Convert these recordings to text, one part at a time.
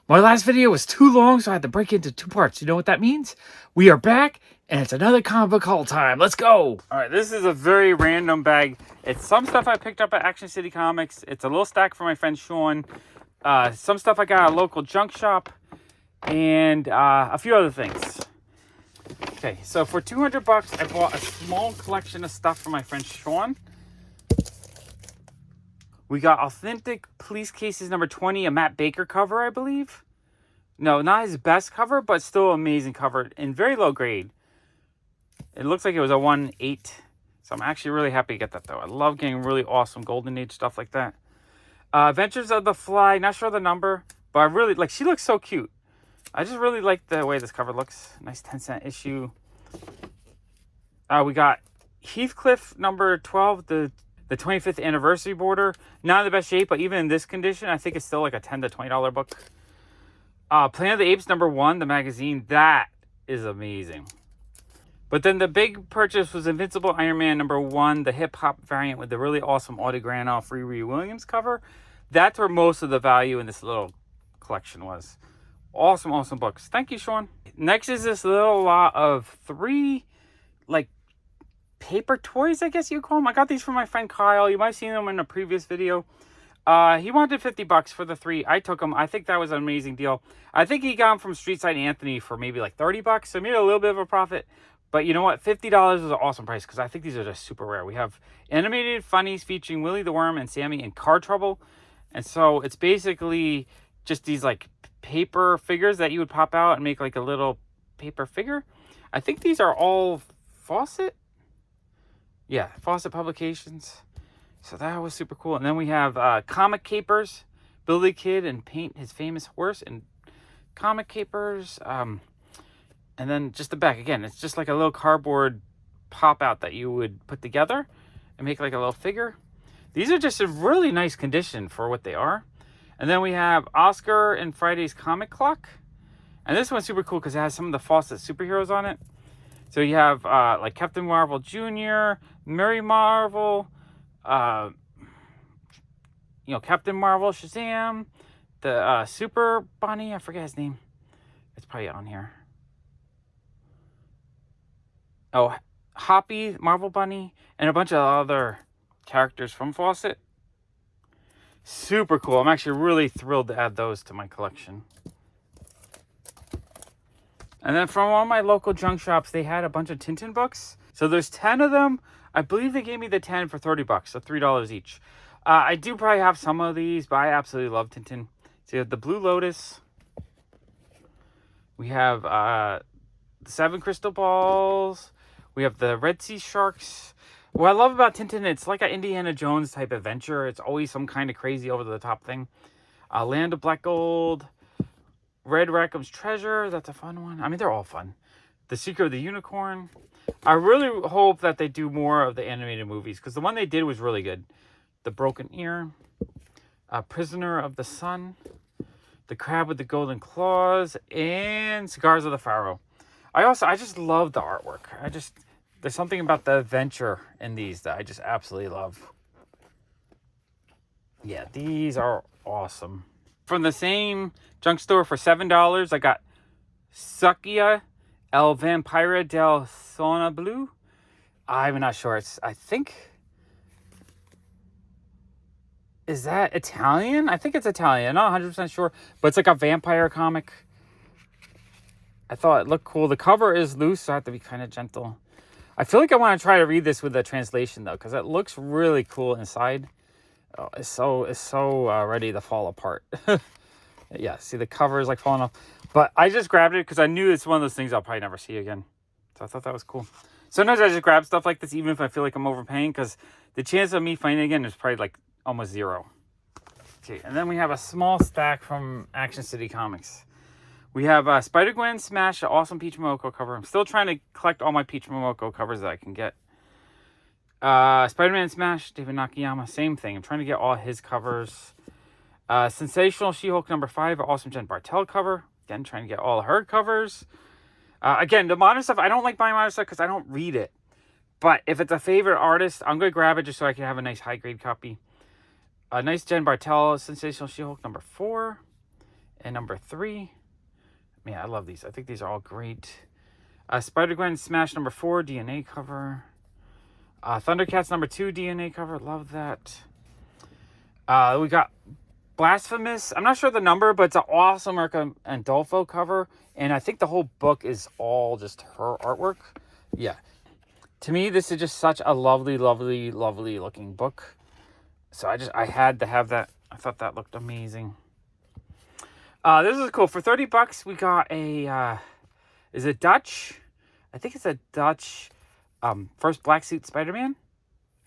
My last video was too long, so I had to break it into 2 parts. You know what that means? We are back, and it's another comic book haul time. Let's go! Alright, this is a very random bag. It's some stuff I picked up at Action City Comics. It's a little stack for my friend Sean. Some stuff I got at a local junk shop. And a few other things. Okay, so for 200 bucks, I bought a small collection of stuff for my friend Sean. We got Authentic Police Cases number 20, a Matt Baker cover, I believe. No, not his best cover, but still amazing cover in very low grade. It looks like it was a 1/8. So I'm actually really happy to get that, though. I love getting really awesome Golden Age stuff like that. Adventures of the Fly, not sure the number, but I really, like, she looks so cute. I just really like the way this cover looks. Nice 10-cent issue. We got Heathcliff number 12, the 25th anniversary border. Not in the best shape, but even in this condition, I think it's still like a $10 to $20 book. Planet of the Apes number 1, the magazine. That is amazing. But then the big purchase was Invincible Iron Man number 1, the hip-hop variant with the really awesome autograph Riri Williams cover. That's where most of the value in this little collection was. Awesome, awesome books. Thank you, Sean. Next is this little lot of 3, like, paper toys, I guess you call them. I got these from my friend Kyle. You might have seen them in a previous video. He wanted 50 bucks for the 3. I took them. I think that was an amazing deal. I think he got them from Streetside Anthony for maybe like 30 bucks. So made a little bit of a profit. But you know what? $50 is an awesome price because I think these are just super rare. We have animated funnies featuring Willie the Worm and Sammy in car trouble. And so it's basically just these like paper figures that you would pop out and make like a little paper figure. I think these are all Fawcett. Yeah, Fawcett Publications. So that was super cool. And then we have comic capers. Billy Kid and paint his famous horse and comic capers. And then just the back. Again, it's just like a little cardboard pop out that you would put together and make like a little figure. These are just in really nice condition for what they are. And then we have Oscar and Friday's Comic Clock. And this one's super cool because it has some of the Fawcett superheroes on it. So you have like Captain Marvel Jr., Mary Marvel, Captain Marvel, Shazam, the Super Bunny, I forget his name. It's probably on here. Oh, Hoppy, Marvel Bunny, and a bunch of other characters from Fawcett. Super cool. I'm actually really thrilled to add those to my collection. And then from one of my local junk shops, they had a bunch of Tintin books. So there's 10 of them. I believe they gave me the 10 for 30 bucks, so $3 each. I do probably have some of these, but I absolutely love Tintin. So you have the Blue Lotus. We have the 7 Crystal Balls. We have the Red Sea Sharks. What I love about Tintin, it's like an Indiana Jones type adventure. It's always some kind of crazy over-the-top thing. Land of Black Gold. Red Rackham's Treasure. That's a fun one. I mean, they're all fun. The Secret of the Unicorn. I really hope that they do more of the animated movies because the one they did was really good. The Broken Ear. Prisoner of the Sun. The Crab with the Golden Claws. And Cigars of the Pharaoh. I just love the artwork. There's something about the adventure in these that I just absolutely love. Yeah, these are awesome. From the same junk store for $7, I got Succia El Vampira del Sona Blue. I'm not sure. I think... Is that Italian? I think it's Italian. I'm not 100% sure. But it's like a vampire comic. I thought it looked cool. The cover is loose, so I have to be kind of gentle. I feel like I want to try to read this with a translation, though, because it looks really cool inside. Oh, it's so ready to fall apart. Yeah, see the cover is like falling off. But I just grabbed it because I knew it's one of those things I'll probably never see again. So I thought that was cool. Sometimes I just grab stuff like this even if I feel like I'm overpaying because the chance of me finding it again is probably like almost 0. Okay, and then we have a small stack from Action City Comics. We have Spider-Gwen Smash, an awesome Peach Momoko cover. I'm still trying to collect all my Peach Momoko covers that I can get. Spider-Man Smash, David Nakayama, same thing. I'm trying to get all his covers. Sensational She-Hulk number 5, awesome Jen Bartel cover. Again, trying to get all her covers. Again, the modern stuff, I don't like buying modern stuff because I don't read it. But if it's a favorite artist, I'm going to grab it just so I can have a nice high-grade copy. A nice Jen Bartel, Sensational She-Hulk number 4. And number 3. Man, I love these. I think these are all great. Spider-Gwen Smash number 4, DNA cover. Thundercats number 2, DNA cover. Love that. We got Blasphemous. I'm not sure the number, but it's an awesome America Andolfo cover. And I think the whole book is all just her artwork. Yeah. To me, this is just such a lovely, lovely, lovely looking book. So I had to have that. I thought that looked amazing. This is cool. For $30, we got a, is it Dutch? I think it's a Dutch first black suit Spider-Man.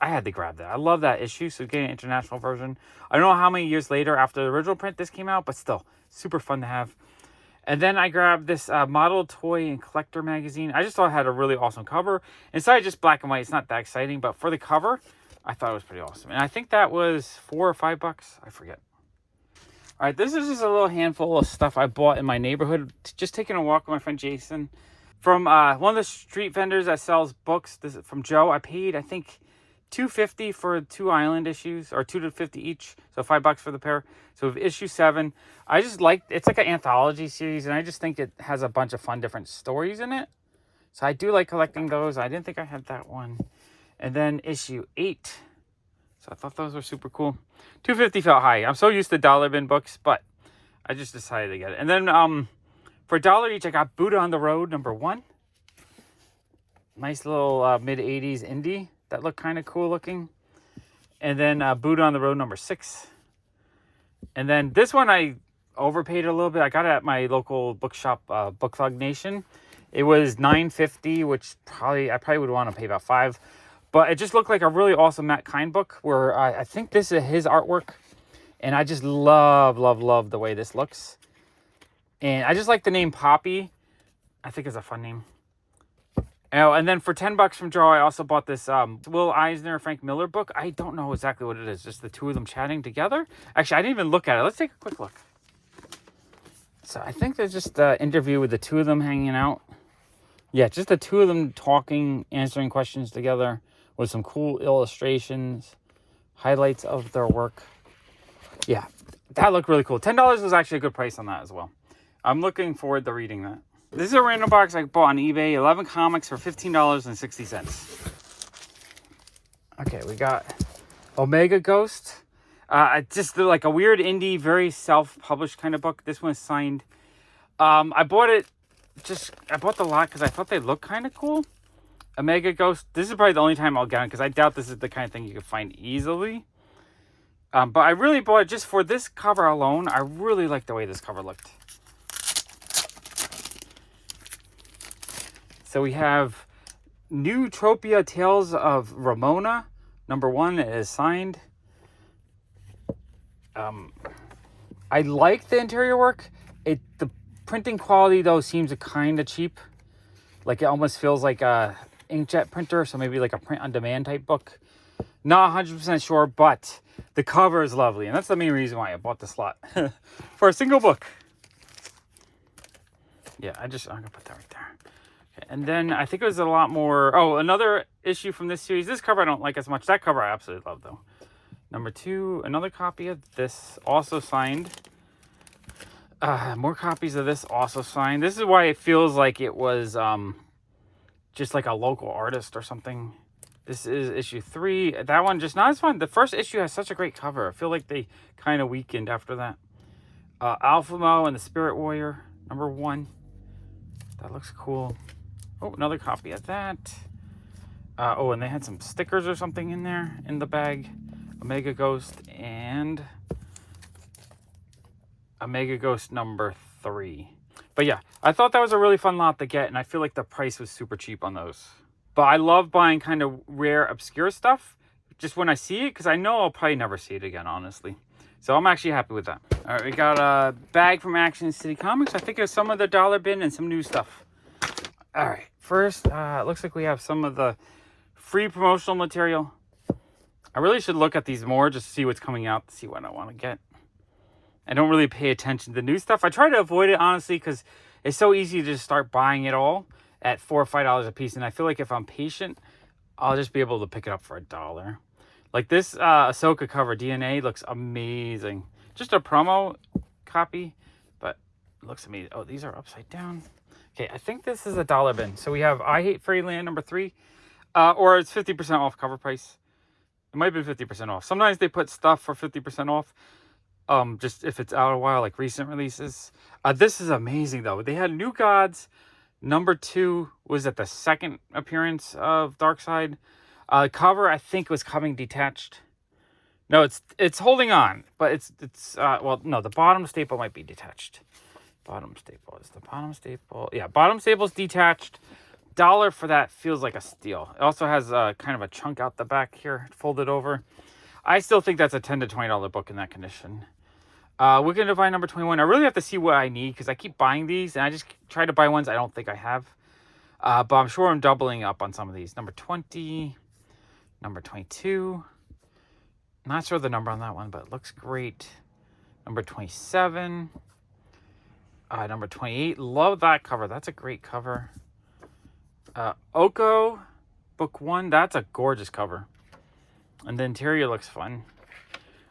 I had to grab that. I love that issue, so getting an international version. I don't know how many years later after the original print this came out, but still, super fun to have. And then I grabbed this model toy and collector magazine. I just thought it had a really awesome cover. Inside just black and white. It's not that exciting, but for the cover, I thought it was pretty awesome. And I think that was $4 or $5. I forget. All right, this is just a little handful of stuff I bought in my neighborhood. Just taking a walk with my friend Jason. From one of the street vendors that sells books. This is from Joe. I paid, I think, $2.50 for 2 Island issues, or $2.50 each, so $5 for the pair. So with issue 7, I just like, it's like an anthology series, and I just think it has a bunch of fun different stories in it. So I do like collecting those. I didn't think I had that one. And then issue 8. So I thought those were super cool. $2.50 felt high. I'm so used to dollar bin books, but I just decided to get it. And then for $1 each, I got Buddha on the Road number 1. Nice little mid-80s indie. That looked kind of cool looking. And then Buddha on the Road number 6. And then this one I overpaid a little bit. I got it at my local bookshop, Book Thug Nation. It was $9.50, which I probably would want to pay about $5. But it just looked like a really awesome Matt Kind book where I think this is his artwork. And I just love, love, love the way this looks. And I just like the name Poppy. I think it's a fun name. Oh, and then for $10 from Joe, I also bought this Will Eisner, Frank Miller book. I don't know exactly what it is. Just the two of them chatting together. Actually, I didn't even look at it. Let's take a quick look. So I think there's just an interview with the two of them hanging out. Yeah, just the two of them talking, answering questions together with some cool illustrations, highlights of their work. Yeah, that looked really cool. $10 was actually a good price on that as well. I'm looking forward to reading that. This is a random box I bought on eBay. 11 comics for $15.60. Okay, we got Omega Ghost. Just like a weird indie, very self-published kind of book. This one's signed. I bought it. I bought the lot because I thought they looked kind of cool. Omega Ghost. This is probably the only time I'll get it because I doubt this is the kind of thing you can find easily. But I really bought it just for this cover alone. I really like the way this cover looked. So we have New Tropia Tales of Ramona. Number 1 is signed. I like the interior work. The printing quality, though, seems kind of cheap. Like, it almost feels like a inkjet printer, so maybe like a print-on-demand type book. Not 100% sure, but the cover is lovely. And that's the main reason why I bought this lot. For a single book. Yeah, I'm going to put that right there. And then I think it was a lot more. Oh, another issue from this series. This cover I don't like as much. That cover I absolutely love, though. Number 2, another copy of this, also signed. More copies of this, also signed. This is why it feels like it was just like a local artist or something. This is issue 3. That one just not as fun. The first issue has such a great cover. I feel like they kind of weakened after that. Alphamo and the Spirit Warrior, number 1. That looks cool. Oh, another copy of that. Oh, and they had some stickers or something in there in the bag. Omega Ghost and Omega Ghost number 3. But yeah, I thought that was a really fun lot to get, and I feel like the price was super cheap on those. But I love buying kind of rare, obscure stuff just when I see it, because I know I'll probably never see it again, honestly. So I'm actually happy with that. All right, we got a bag from Action City Comics. I think it was some of the dollar bin and some new stuff. All right, first, it looks like we have some of the free promotional material. I really should look at these more just to see what's coming out, to see what I want to get. I don't really pay attention to the new stuff. I try to avoid it, honestly, because it's so easy to just start buying it all at $4 or $5 a piece. And I feel like if I'm patient, I'll just be able to pick it up for $1. Like this Ahsoka cover, DNA, looks amazing. Just a promo copy, but looks amazing. Oh, these are upside down. Okay, I think this is a dollar bin. So we have I Hate Fairyland number 3. Or it's 50% off cover price. It might be 50% off. Sometimes they put stuff for 50% off. Just if it's out a while, like recent releases. This is amazing though. They had New Gods. Number 2 was at the second appearance of Darkseid. Cover, I think, was coming detached. No, it's holding on, but it's well, no, the bottom staple might be detached. Bottom staple is the bottom staple. Yeah, bottom staple's detached. $1 for that feels like a steal. It also has kind of a chunk out the back here, folded over. I still think that's a $10 to $20 book in that condition. Wicked Divine number 21. I really have to see what I need because I keep buying these and I just try to buy ones I don't think I have. But I'm sure I'm doubling up on some of these. Number 20, number 22. Not sure the number on that one, but it looks great. Number 27. Number 28. Love that cover. That's a great cover. Oko, book 1. That's a gorgeous cover. And the interior looks fun.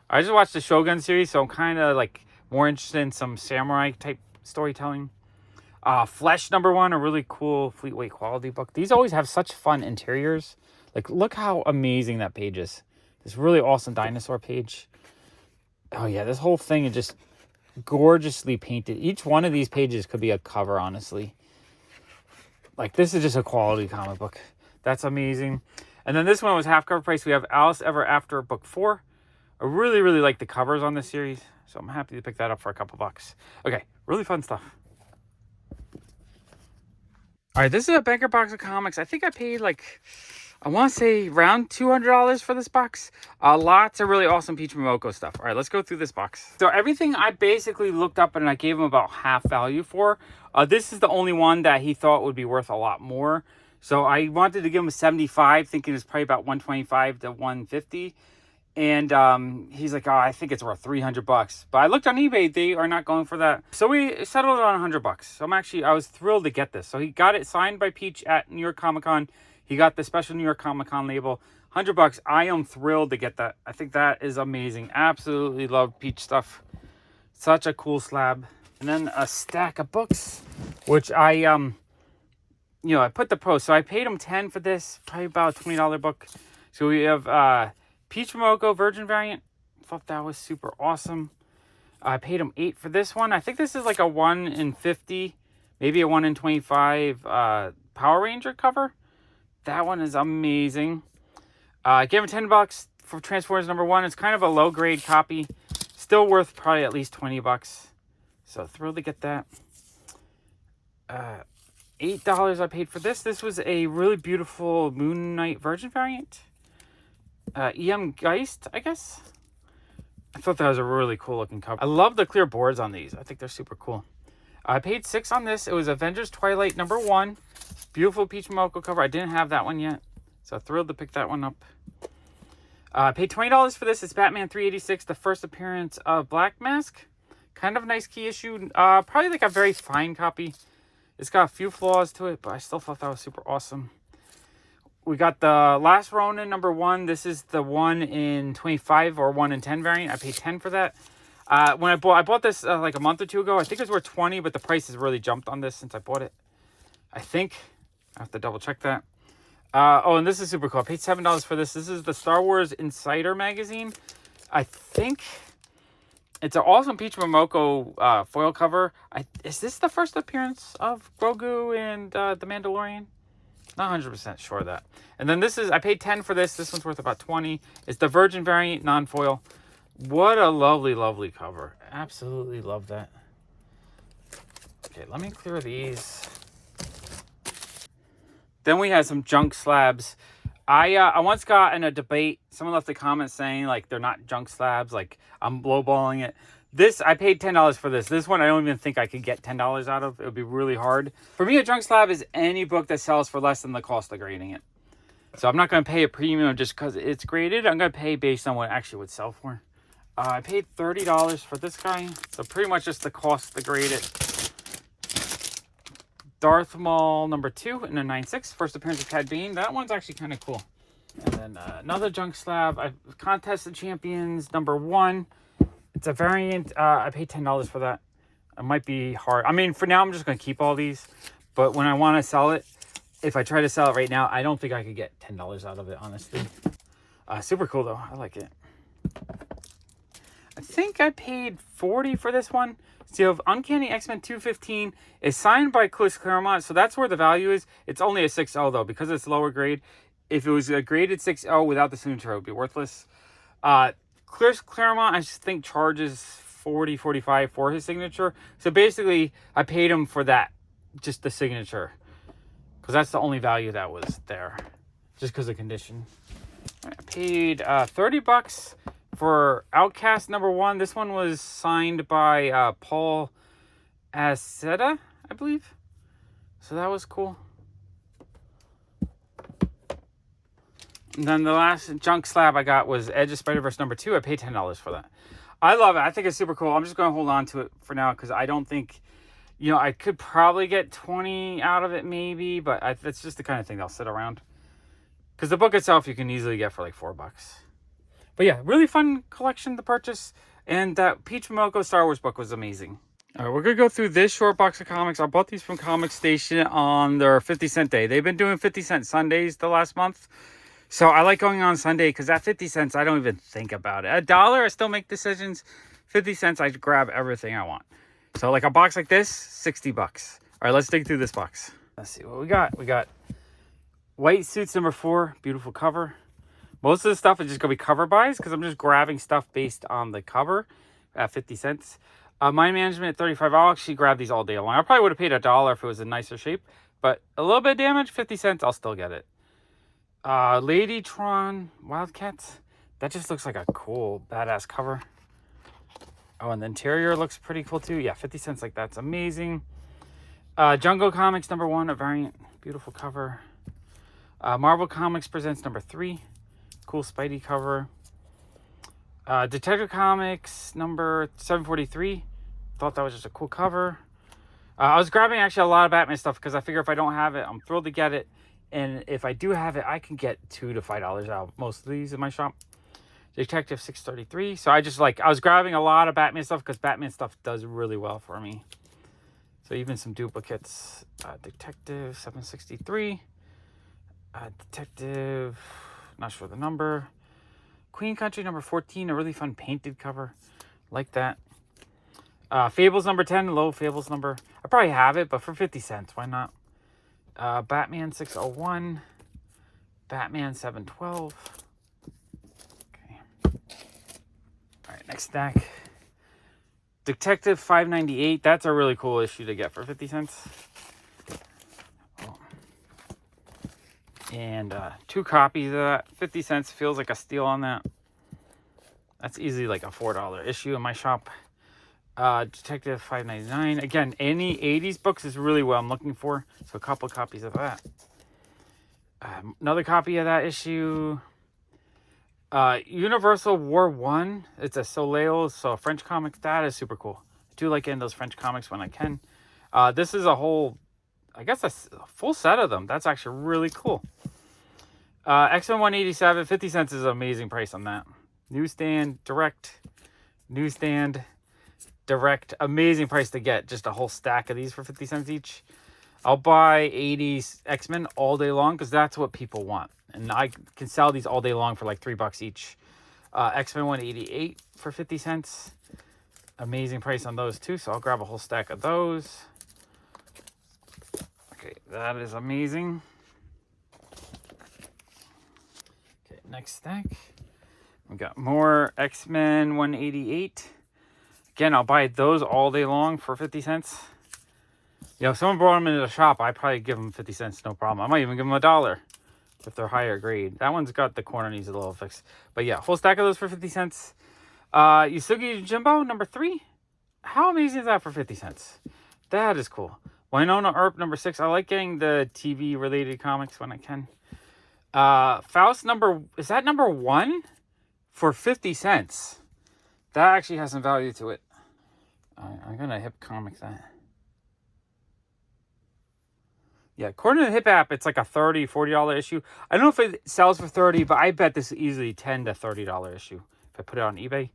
I just watched the Shogun series, so I'm kind of like more interested in some samurai type storytelling. Flesh number 1, a really cool Fleetway quality book. These always have such fun interiors. Like, look how amazing that page is. This really awesome dinosaur page. Oh yeah, this whole thing is just gorgeously painted. Each one of these pages could be a cover, honestly. Like, this is just a quality comic book. That's amazing. And then this one was half cover price. We have Alice Ever After, book 4. I really, really like the covers on this series, so I'm happy to pick that up for a couple bucks. Okay, really fun stuff. All right, this is a Banker box of comics. I think I paid like, I want to say around $200 for this box. Lots of really awesome Peach Momoko stuff. All right, let's go through this box. So everything I basically looked up and I gave him about half value for. This is the only one that he thought would be worth a lot more. So I wanted to give him a 75, thinking it was probably about 125 to 150. And he's like, oh, I think it's worth $300. But I looked on eBay, they are not going for that. So we settled on $100. So I was thrilled to get this. So he got it signed by Peach at New York Comic Con. He got the special New York Comic Con label. $100. I am thrilled to get that. I think that is amazing. Absolutely love Peach stuff. Such a cool slab. And then a stack of books, which I put the post. So I paid him $10 for this, probably about a $20 book. So we have Peach Momoko Virgin variant. Thought that was super awesome. I paid him $8 for this one. I think this is like a 1 in 50, maybe a 1 in 25 Power Ranger cover. That one is amazing. I gave him $10 for Transformers number 1. It's kind of a low grade copy. Still worth probably at least $20. So thrilled to get that. $8 I paid for this. This was a really beautiful Moon Knight Virgin variant. EM Geist, I guess. I thought that was a really cool looking cover. I love the clear boards on these. I think they're super cool. I paid $6 on this. It was Avengers Twilight number 1. Beautiful Peach Momoko cover. I didn't have that one yet, so thrilled to pick that one up. I paid $20 for this. It's Batman 386, the first appearance of Black Mask. Kind of a nice key issue. Probably like a very fine copy. It's got a few flaws to it, but I still thought that was super awesome. We got the Last Ronin number 1. This is the 1 in 25 or 1 in 10 variant. I paid $10 for that. When I bought this like a month or two ago. I think it was worth $20, but the price has really jumped on this since I bought it. I think. I have to double check that. And this is super cool. I paid $7 for this. This is the Star Wars Insider magazine. I think it's an awesome Peach Momoko foil cover. Is this the first appearance of Grogu and the Mandalorian? Not 100% sure of that. And then this is, I paid $10 for this. This one's worth about $20. It's the Virgin variant, non-foil. What a lovely, lovely cover. Absolutely love that. Okay, let me clear these. Then we had some junk slabs. I once got in a debate. Someone left a comment saying, like, they're not junk slabs. Like, I'm lowballing it. This, I paid $10 for this. This one, I don't even think I could get $10 out of. It would be really hard. For me, a junk slab is any book that sells for less than the cost of grading it. So I'm not going to pay a premium just because it's graded. I'm going to pay based on what it actually would sell for. I paid $30 for this guy. So pretty much just the cost to grade it. Darth Maul number 2 in a 9.6. First appearance of Cad Bane. That one's actually kind of cool. And then another junk slab. Contest of Champions number 1. It's a variant. I paid $10 for that. It might be hard. I mean, for now, I'm just going to keep all these. But when I want to sell it, if I try to sell it right now, I don't think I could get $10 out of it, honestly. Super cool, though. I like it. I think I paid $40 for this one. So you have Uncanny X-Men 215. It's signed by Chris Claremont, so that's where the value is. It's only a 6.0, though, because it's lower grade. If it was a graded 6.0 without the signature, it would be worthless. Chris Claremont, I just think, charges $40, $45 for his signature. So basically, I paid him for that, just the signature. Because that's the only value that was there. Just because of condition. I paid $30 for Outcast #1. This one was signed by Paul Aceta, I believe. So that was cool. And then the last junk slab I got was Edge of Spider-Verse #2. I paid $10 for that. I love it. I think it's super cool. I'm just going to hold on to it for now because I don't think, you know, I could probably get 20 out of it maybe, but that's just the kind of thing that'll sit around. Because the book itself you can easily get for like $4. But yeah, really fun collection to purchase. And that Peach Momoko Star Wars book was amazing. All right, we're going to go through this short box of comics. I bought these from Comic Station on their 50-cent day. They've been doing 50-cent Sundays the last month. So I like going on Sunday because at 50 cents, I don't even think about it. $1, I still make decisions. 50 cents, I grab everything I want. So like a box like this, $60. All right, let's dig through this box. Let's see what we got. We got White Suits #4, beautiful cover. Most of the stuff is just going to be cover buys because I'm just grabbing stuff based on the cover at 50 cents. Mind Management at $35. I'll actually grab these all day long. I probably would have paid $1 if it was in nicer shape. But a little bit of damage, 50 cents, I'll still get it. Ladytron Wildcats. That just looks like a cool, badass cover. Oh, and the interior looks pretty cool too. Yeah, 50 cents, like that's amazing. Jungle Comics #1, a variant, beautiful cover. Marvel Comics Presents #3, cool Spidey cover. Detective Comics #743, thought that was just a cool cover. I was grabbing actually a lot of Batman stuff because I figure if I don't have it, I'm thrilled to get it. And if I do have it, I can get $2 to $5 out of most of these in my shop. Detective 633. So I was grabbing a lot of Batman stuff because Batman stuff does really well for me. So even some duplicates. Detective 763. Detective, not sure the number. Queen Country #14, a really fun painted cover. Like that. Fables #10, low Fables number. I probably have it, but for 50 cents, why not? Batman 601, Batman 712. Okay. All right, next stack. Detective 598. That's a really cool issue to get for 50 cents. Oh. And 2 copies of that. 50 cents feels like a steal on that. That's easily like a $4 issue in my shop. Detective 599. Again, any 80s books is really what I'm looking for. So a couple copies of that. Another copy of that issue. Universal War 1. It's a Soleil, so a French comic. That is super cool. I do like getting those French comics when I can. This is a whole, I guess a full set of them. That's actually really cool. X-Men 187. 50 cents is an amazing price on that. Newsstand, direct. Newsstand. Direct, amazing price to get just a whole stack of these for 50 cents each. I'll buy 80s X-Men all day long because that's what people want. And I can sell these all day long for like $3 each. X-Men 188 for 50 cents. Amazing price on those too. So I'll grab a whole stack of those. Okay, that is amazing. Okay, next stack. We got more X-Men 188. Again, I'll buy those all day long for 50 cents. You know, if someone brought them into the shop, I'd probably give them 50 cents, no problem. I might even give them $1 if they're higher grade. That one's got the corner needs a little fix. But yeah, full stack of those for 50 cents. Yusugi Jimbo, #3. How amazing is that for 50 cents? That is cool. Winona Earp, #6. I like getting the TV-related comics when I can. Faust, is that #1? For 50 cents. That actually has some value to it. I'm going to hip comic that. Yeah, according to the Hip app, it's like a $30, $40 issue. I don't know if it sells for 30, but I bet this is easily $10 to $30 issue if I put it on eBay.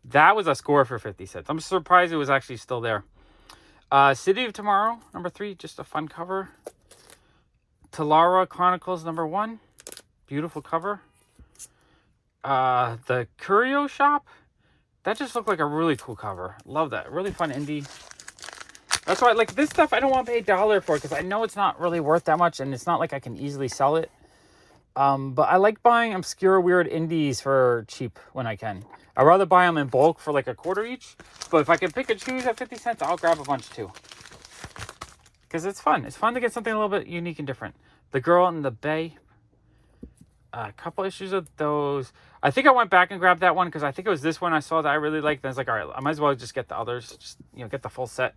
That was a score for 50 cents. I'm surprised it was actually still there. City of Tomorrow, number 3, just a fun cover. Talara Chronicles, number 1, beautiful cover. The Curio Shop, that just looked like a really cool cover. Love that. Really fun indie. That's why, like, this stuff I don't want to pay $1 for, because I know it's not really worth that much, and it's not like I can easily sell it. But I like buying obscure, weird indies for cheap when I can. I'd rather buy them in bulk for like $0.25 each. But if I can pick and choose at 50 cents, I'll grab a bunch too. Because it's fun. It's fun to get something a little bit unique and different. The Girl in the Bay. A couple issues of those. I think I went back and grabbed that one because I think it was this one I saw that I really liked. And I was like, all right, I might as well just get the others. Just, get the full set.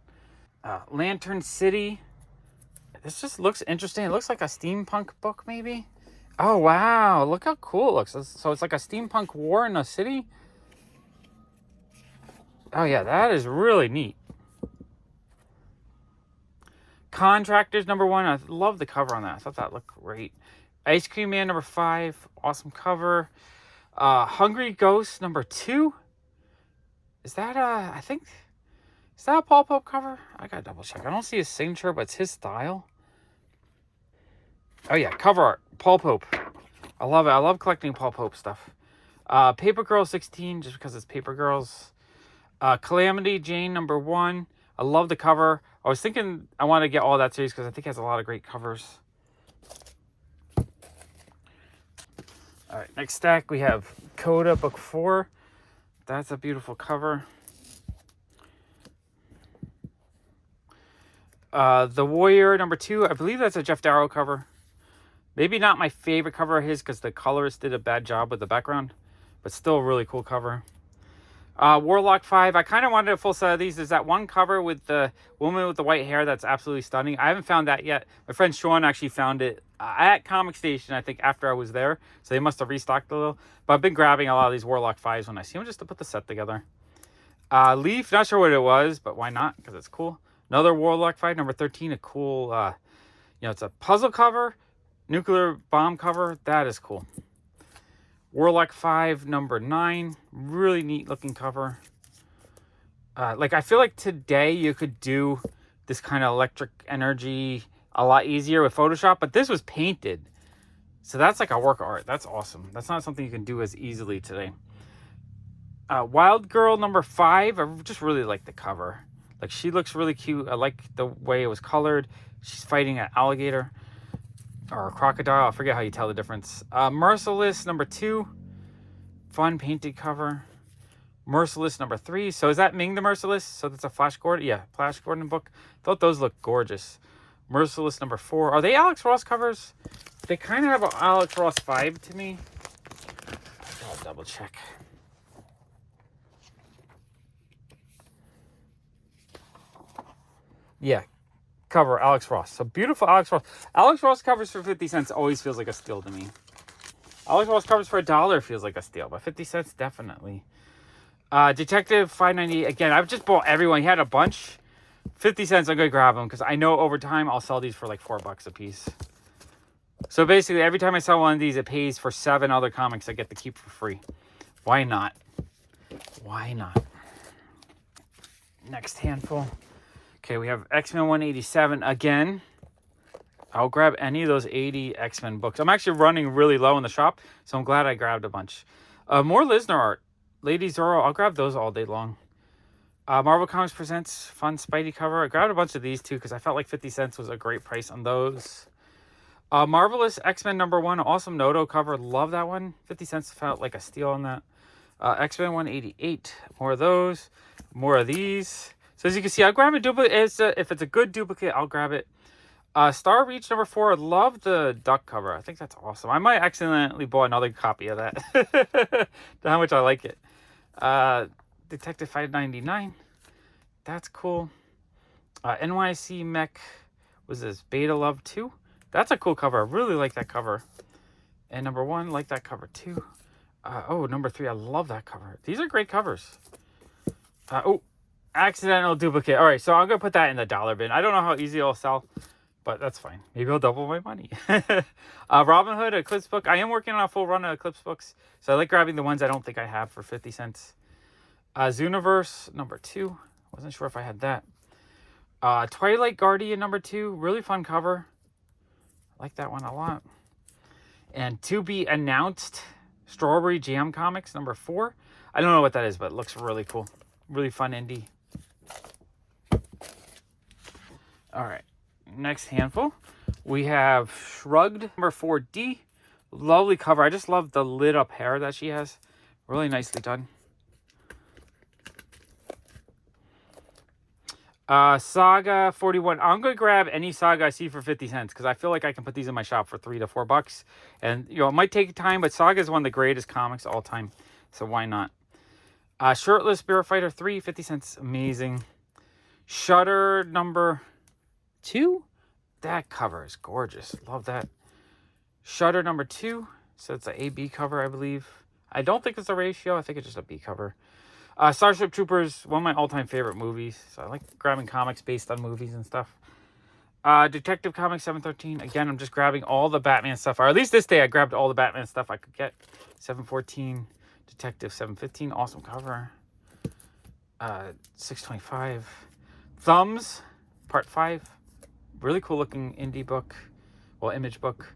Lantern City. This just looks interesting. It looks like a steampunk book, maybe. Oh, wow. Look how cool it looks. So it's like a steampunk war in a city. Oh, yeah. That is really neat. Contractors, number 1. I love the cover on that. I thought that looked great. Ice Cream Man, number 5. Awesome cover. Hungry Ghost, number 2. Is that I think... Is that a Paul Pope cover? I gotta double check. I don't see his signature, but it's his style. Oh, yeah. Cover art. Paul Pope. I love it. I love collecting Paul Pope stuff. Paper Girl 16, just because it's Paper Girls. Calamity Jane, number 1. I love the cover. I was thinking I wanted to get all that series because I think it has a lot of great covers. All right, next stack we have Coda book 4. That's a beautiful cover. The Warrior number 2. I believe that's a Jeff Darrow cover. Maybe not my favorite cover of his because the colorist did a bad job with the background, but still a really cool cover. Warlock 5. I kind of wanted a full set of these. There's that one cover with the woman with the white hair that's absolutely stunning. I haven't found that yet. My friend Sean actually found it at Comic Station, I think, after I was there. So they must have restocked a little. But I've been grabbing a lot of these Warlock 5s when I see them just to put the set together. Leaf. Not sure what it was, but why not? Because it's cool. Another Warlock 5, number 13. A cool, it's a puzzle cover. Nuclear bomb cover. That is cool. Warlock 5, number 9. Really neat looking cover. I feel like today you could do this kind of electric energy a lot easier with Photoshop, but this was painted. So that's like a work of art. That's awesome. That's not something you can do as easily today. Wild Girl, number 5. I just really like the cover. Like, she looks really cute. I like the way it was colored. She's fighting an alligator. Or a crocodile. I forget how you tell the difference. Merciless, number 2. Fun painted cover. Merciless, number 3. So is that Ming the Merciless? So that's a Flash Gordon? Yeah, Flash Gordon book. Thought those looked gorgeous. Merciless, number 4. Are they Alex Ross covers? They kind of have an Alex Ross vibe to me. I'll double check. Yeah. Cover Alex Ross. So beautiful Alex Ross. Alex Ross covers for 50 cents always feels like a steal to me. Alex Ross covers for $1 feels like a steal, but 50 cents definitely. Detective 598. Again, I've just bought everyone. He had a bunch. 50 cents, I'm gonna grab them because I know over time I'll sell these for like $4 a piece. So basically, every time I sell one of these, it pays for 7 other comics I get to keep for free. Why not? Why not? Next handful. Okay, we have X-Men 187 again. I'll grab any of those 80 X-Men books. I'm actually running really low in the shop, so I'm glad I grabbed a bunch. More Lisner art. Lady Zorro, I'll grab those all day long. Marvel Comics presents fun Spidey cover. I grabbed a bunch of these too because I felt like 50 cents was a great price on those. Marvelous X-Men number 1, awesome Noto cover. Love that one. 50 cents felt like a steal on that. X-Men 188. More of those. More of these. So as you can see, I'll grab a duplicate. If it's a good duplicate, I'll grab it. Star Reach number 4. I love the duck cover. I think that's awesome. I might accidentally buy another copy of that. How much I like it. Detective 599. That's cool. NYC Mech. Was this Beta Love 2? That's a cool cover. I really like that cover. And number 1, like that cover too. Number 3. I love that cover. These are great covers. Accidental duplicate. All right, so I'm going to put that in the dollar bin. I don't know how easy it'll sell, but that's fine. Maybe I'll double my money. Robin Hood, Eclipse book. I am working on a full run of Eclipse books, so I like grabbing the ones I don't think I have for 50 cents. Zooniverse, number 2. Wasn't sure if I had that. Twilight Guardian number 2. Really fun cover. I like that one a lot. And To Be Announced Strawberry Jam Comics number 4. I don't know what that is, but it looks really cool. Really fun indie. All right. Next handful. We have Shrugged number 4D. Lovely cover. I just love the lit up hair that she has. Really nicely done. Saga 41. I'm going to grab any Saga I see for 50 cents because I feel like I can put these in my shop for $3 to $4. And, you know, it might take time, but Saga is one of the greatest comics of all time. So why not? Shirtless Spirit Fighter 3, 50 cents. Amazing. Shutter number 2. That cover is gorgeous. Love that. Shutter number 2. So it's an A-B cover, I believe. I don't think it's a ratio. I think it's just a B cover. Starship Troopers, one of my all-time favorite movies. So I like grabbing comics based on movies and stuff. Detective Comics 713. Again, I'm just grabbing all the Batman stuff. Or at least this day, I grabbed all the Batman stuff I could get. 714. Detective 715. Awesome cover. 625. Thumbs, Part 5. Really cool looking indie book. Well, image book.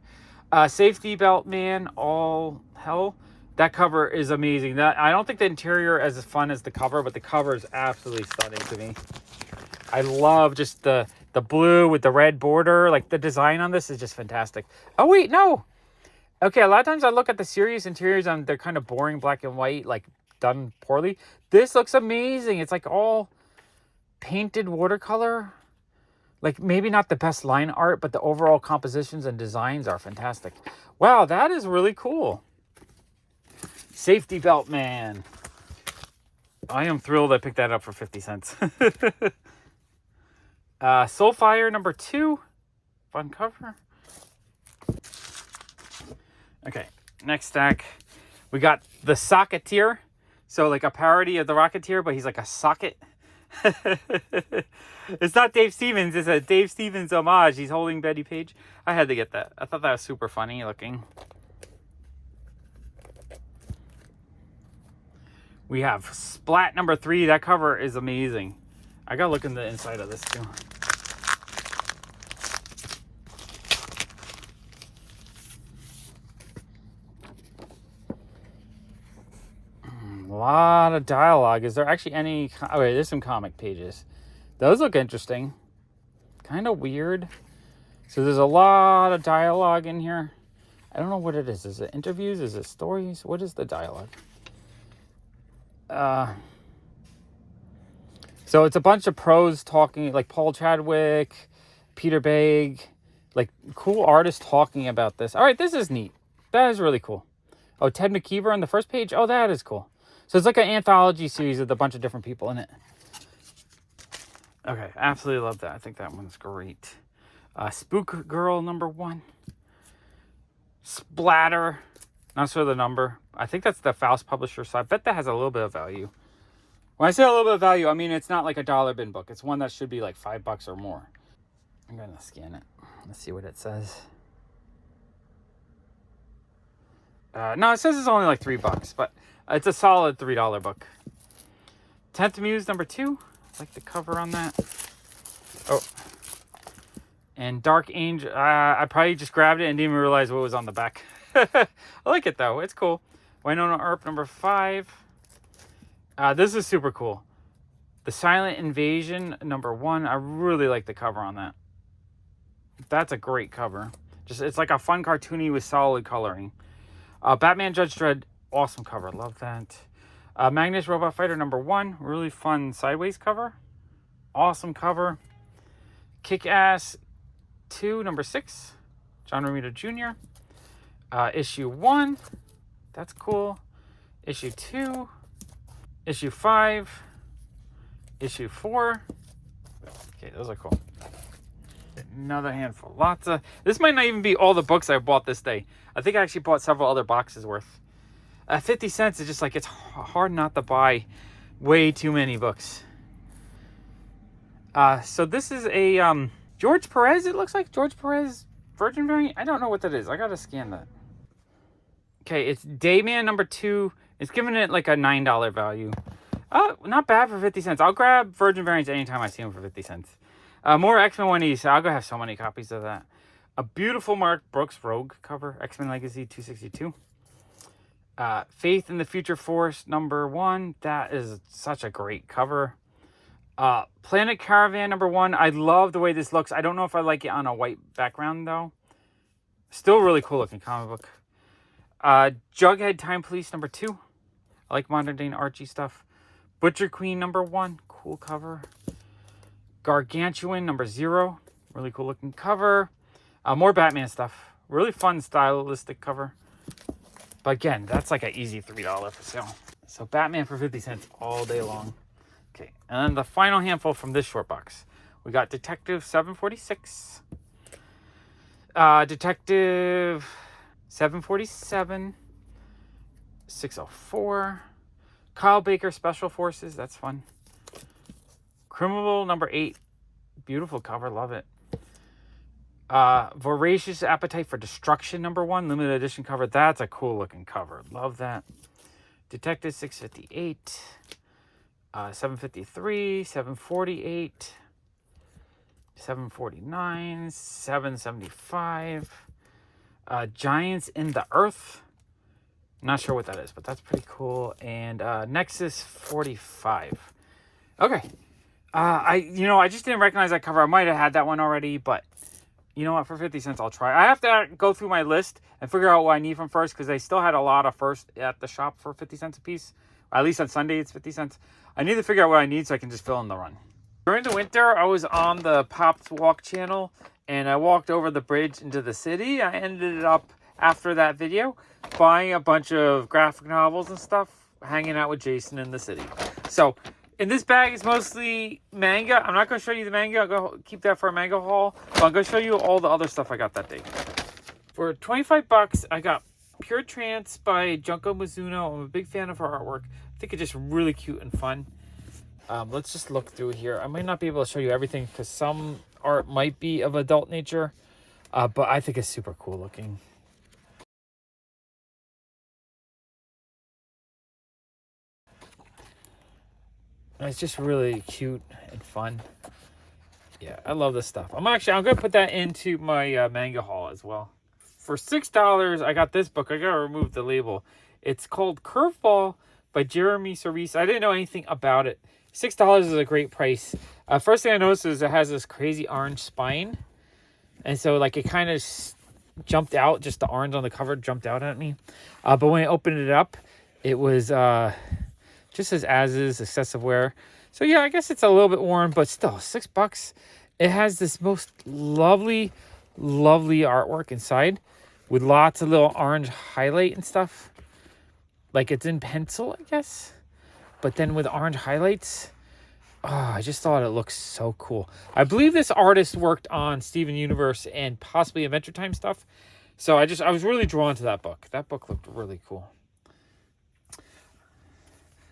Safety Belt Man, All Hell. That cover is amazing. I don't think the interior is as fun as the cover, but the cover is absolutely stunning to me. I love just the blue with the red border. Like, the design on this is just fantastic. Oh, wait, no. Okay, a lot of times I look at the serious interiors and they're kind of boring black and white, like done poorly. This looks amazing. It's like all painted watercolor. Like, maybe not the best line art, but the overall compositions and designs are fantastic. Wow, that is really cool. Safety Belt Man. I am thrilled I picked that up for 50 cents. Soulfire number 2. Fun cover. Okay, next stack. We got the Socketeer. So like a parody of the Rocketeer, but he's like a socket. It's not Dave Stevens. It's a Dave Stevens homage. He's holding Betty Page. I had to get that. I thought that was super funny looking. We have Splat number 3. That cover is amazing. I gotta look in the inside of this too. A lot of dialogue. Is there actually any... Oh, wait, there's some comic pages. Those look interesting. Kind of weird. So there's a lot of dialogue in here. I don't know what it is. Is it interviews? Is it stories? What is the dialogue? So it's a bunch of pros talking, like Paul Chadwick, Peter Begg, like cool artists talking about this. All right, this is neat. That is really cool. Oh, Ted McKeever on the first page. Oh, that is cool. So it's like an anthology series with a bunch of different people in it. Okay, absolutely love that. I think that one's great. Spook Girl number 1. Splatter. Not sure the number. I think that's the Faust publisher, so I bet that has a little bit of value. When I say a little bit of value, I mean it's not like a dollar bin book. It's one that should be like $5 or more. I'm going to scan it. Let's see what it says. No, it says it's only like $3, but it's a solid $3 book. 10th Muse number 2. I like the cover on that. Oh. And Dark Angel. I probably just grabbed it and didn't even realize what was on the back. I like it though. It's cool. Winona Earp number 5. This is super cool. The Silent Invasion number 1. I really like the cover on that. That's a great cover. It's like a fun cartoony with solid coloring. Batman Judge Dredd. Awesome cover. Love that. Magnus Robot Fighter number 1. Really fun sideways cover. Awesome cover. Kick-Ass 2 number 6. John Romita Jr. Issue 1. That's cool. Issue 2. Issue 5. Issue 4. Okay, those are cool. Another handful. Lots of... This might not even be all the books I bought this day. I think I actually bought several other boxes worth. 50 cents is just like, it's hard not to buy way too many books. So this is a George Perez, it looks like. George Perez Virgin variant. I don't know what that is. I gotta scan that. Okay, it's Dayman number 2. It's giving it like a $9 value. Not bad for 50 cents. I'll grab Virgin variants anytime I see them for 50 cents. More X-Men 180. So I'll go have so many copies of that. A beautiful Mark Brooks Rogue cover. X-Men Legacy 262. Faith in the Future Force #1. That is such a great cover. Planet Caravan #1. I love the way this looks. I don't know if I like it on a white background though. Still really cool looking comic book. Jughead Time Police #2. I like modern day Archie stuff. Butcher Queen #1. Cool cover. Gargantuan #0. Really cool looking cover. More Batman stuff. Really fun stylistic cover. But again, that's like an easy $3 for sale. So Batman for 50 cents all day long. Okay, and then the final handful from this short box. We got Detective 746. Detective 747. 604. Kyle Baker Special Forces. That's fun. Criminal #8. Beautiful cover. Love it. Voracious Appetite for Destruction #1. Limited edition cover. That's a cool looking cover. Love that. Detective 658. 753. 748. 749. 775. Giants in the Earth. Not sure what that is, but that's pretty cool. And Nexus 45. Okay. I just didn't recognize that cover. I might have had that one already, but you know what? For 50 cents, I'll try. I have to go through my list and figure out what I need from first, because they still had a lot of first at the shop for 50 cents a piece. At least on Sunday, it's 50 cents. I need to figure out what I need so I can just fill in the run. During the winter, I was on the Pops Walk channel, and I walked over the bridge into the city. I ended up, after that video, buying a bunch of graphic novels and stuff, hanging out with Jason in the city. So in this bag is mostly manga. I'm not going to show you the manga. I'll go keep that for a manga haul. But I'm going to show you all the other stuff I got that day. For 25 bucks, I got Pure Trance by Junko Mizuno. I'm a big fan of her artwork. I think it's just really cute and fun. Let's just look through here. I might not be able to show you everything because some art might be of adult nature. But I think it's super cool looking. It's just really cute and fun. Yeah, I love this stuff. I'm going to put that into my manga haul as well. For $6, I got this book. I got to remove the label. It's called Curveball by Jeremy Cerise. I didn't know anything about it. $6 is a great price. First thing I noticed is it has this crazy orange spine. And so like it kind of jumped out. Just the orange on the cover jumped out at me. But when I opened it up, it was just as is, excessive wear. So yeah, I guess it's a little bit worn, but still $6. It has this most lovely artwork inside with lots of little orange highlight and stuff. Like it's in pencil, I guess, but then with orange highlights. Oh, I just thought it looks so cool. I believe this artist worked on Steven Universe and possibly Adventure Time stuff. So I was really drawn to that book. That book looked really cool.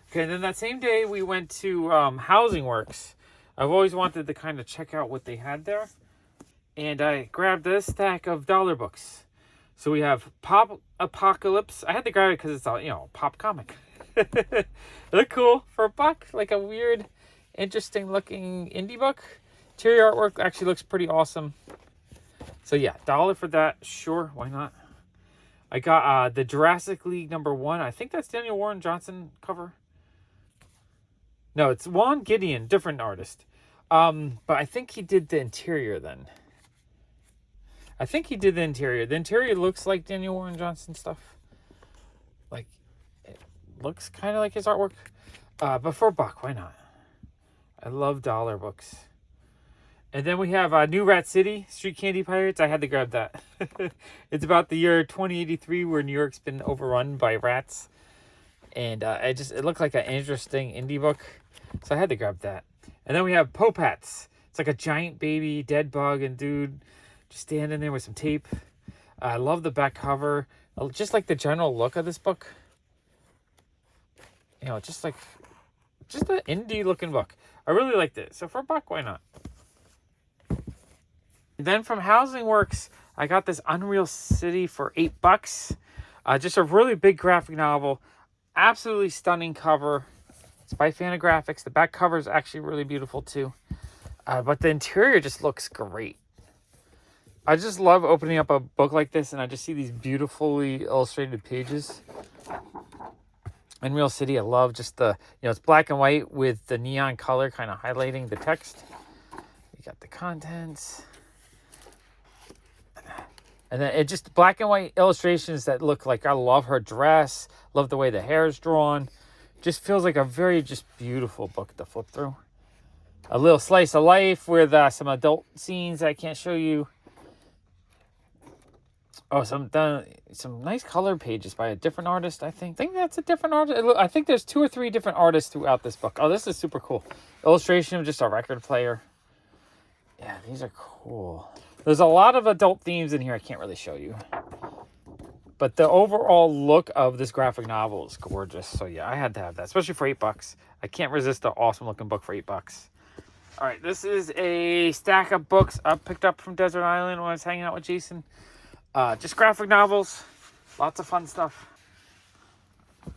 Okay, and then that same day we went to Housing Works. I've always wanted to kind of check out what they had there. And I grabbed this stack of dollar books. So we have Pop Apocalypse. I had to grab it because it's a pop comic. It looked cool for a buck. Like a weird, interesting looking indie book. Interior artwork actually looks pretty awesome. So yeah, $1 for that. Sure, why not? I got the Jurassic League #1. I think that's Daniel Warren Johnson cover. No, it's Juan Gideon, different artist. But I think he did the interior then. I think he did the interior. The interior looks like Daniel Warren Johnson stuff. Like, it looks kind of like his artwork. But for a buck, why not? I love dollar books. And then we have New Rat City, Street Candy Pirates. I had to grab that. It's about the year 2083 where New York's been overrun by rats. And it looked like an interesting indie book. So I had to grab that. And then we have Popats. It's like a giant baby dead bug and dude just standing there with some tape. I love the back cover. Just like the general look of this book. Just an indie looking book. I really liked it. So for a buck, why not? And then from Housing Works, I got this Unreal City for $8. Just a really big graphic novel. Absolutely stunning cover. It's by Fantagraphics. The back cover is actually really beautiful too. But the interior just looks great. I just love opening up a book like this and I just see these beautifully illustrated pages. In Real City, I love just the, it's black and white with the neon color kind of highlighting the text. You got the contents. And then it just black and white illustrations that look like, I love her dress. Love the way the hair is drawn. Just feels like a very just beautiful book to flip through. A little slice of life with some adult scenes that I can't show you. Oh, some nice color pages by a different artist, I think. I think that's a different artist. I think there's 2 or 3 different artists throughout this book. Oh, this is super cool. Illustration of just a record player. Yeah, these are cool. There's a lot of adult themes in here I can't really show you. But the overall look of this graphic novel is gorgeous. So yeah, I had to have that, especially for $8. I can't resist an awesome looking book for $8. All right, this is a stack of books I picked up from Desert Island when I was hanging out with Jason. Just graphic novels. Lots of fun stuff. All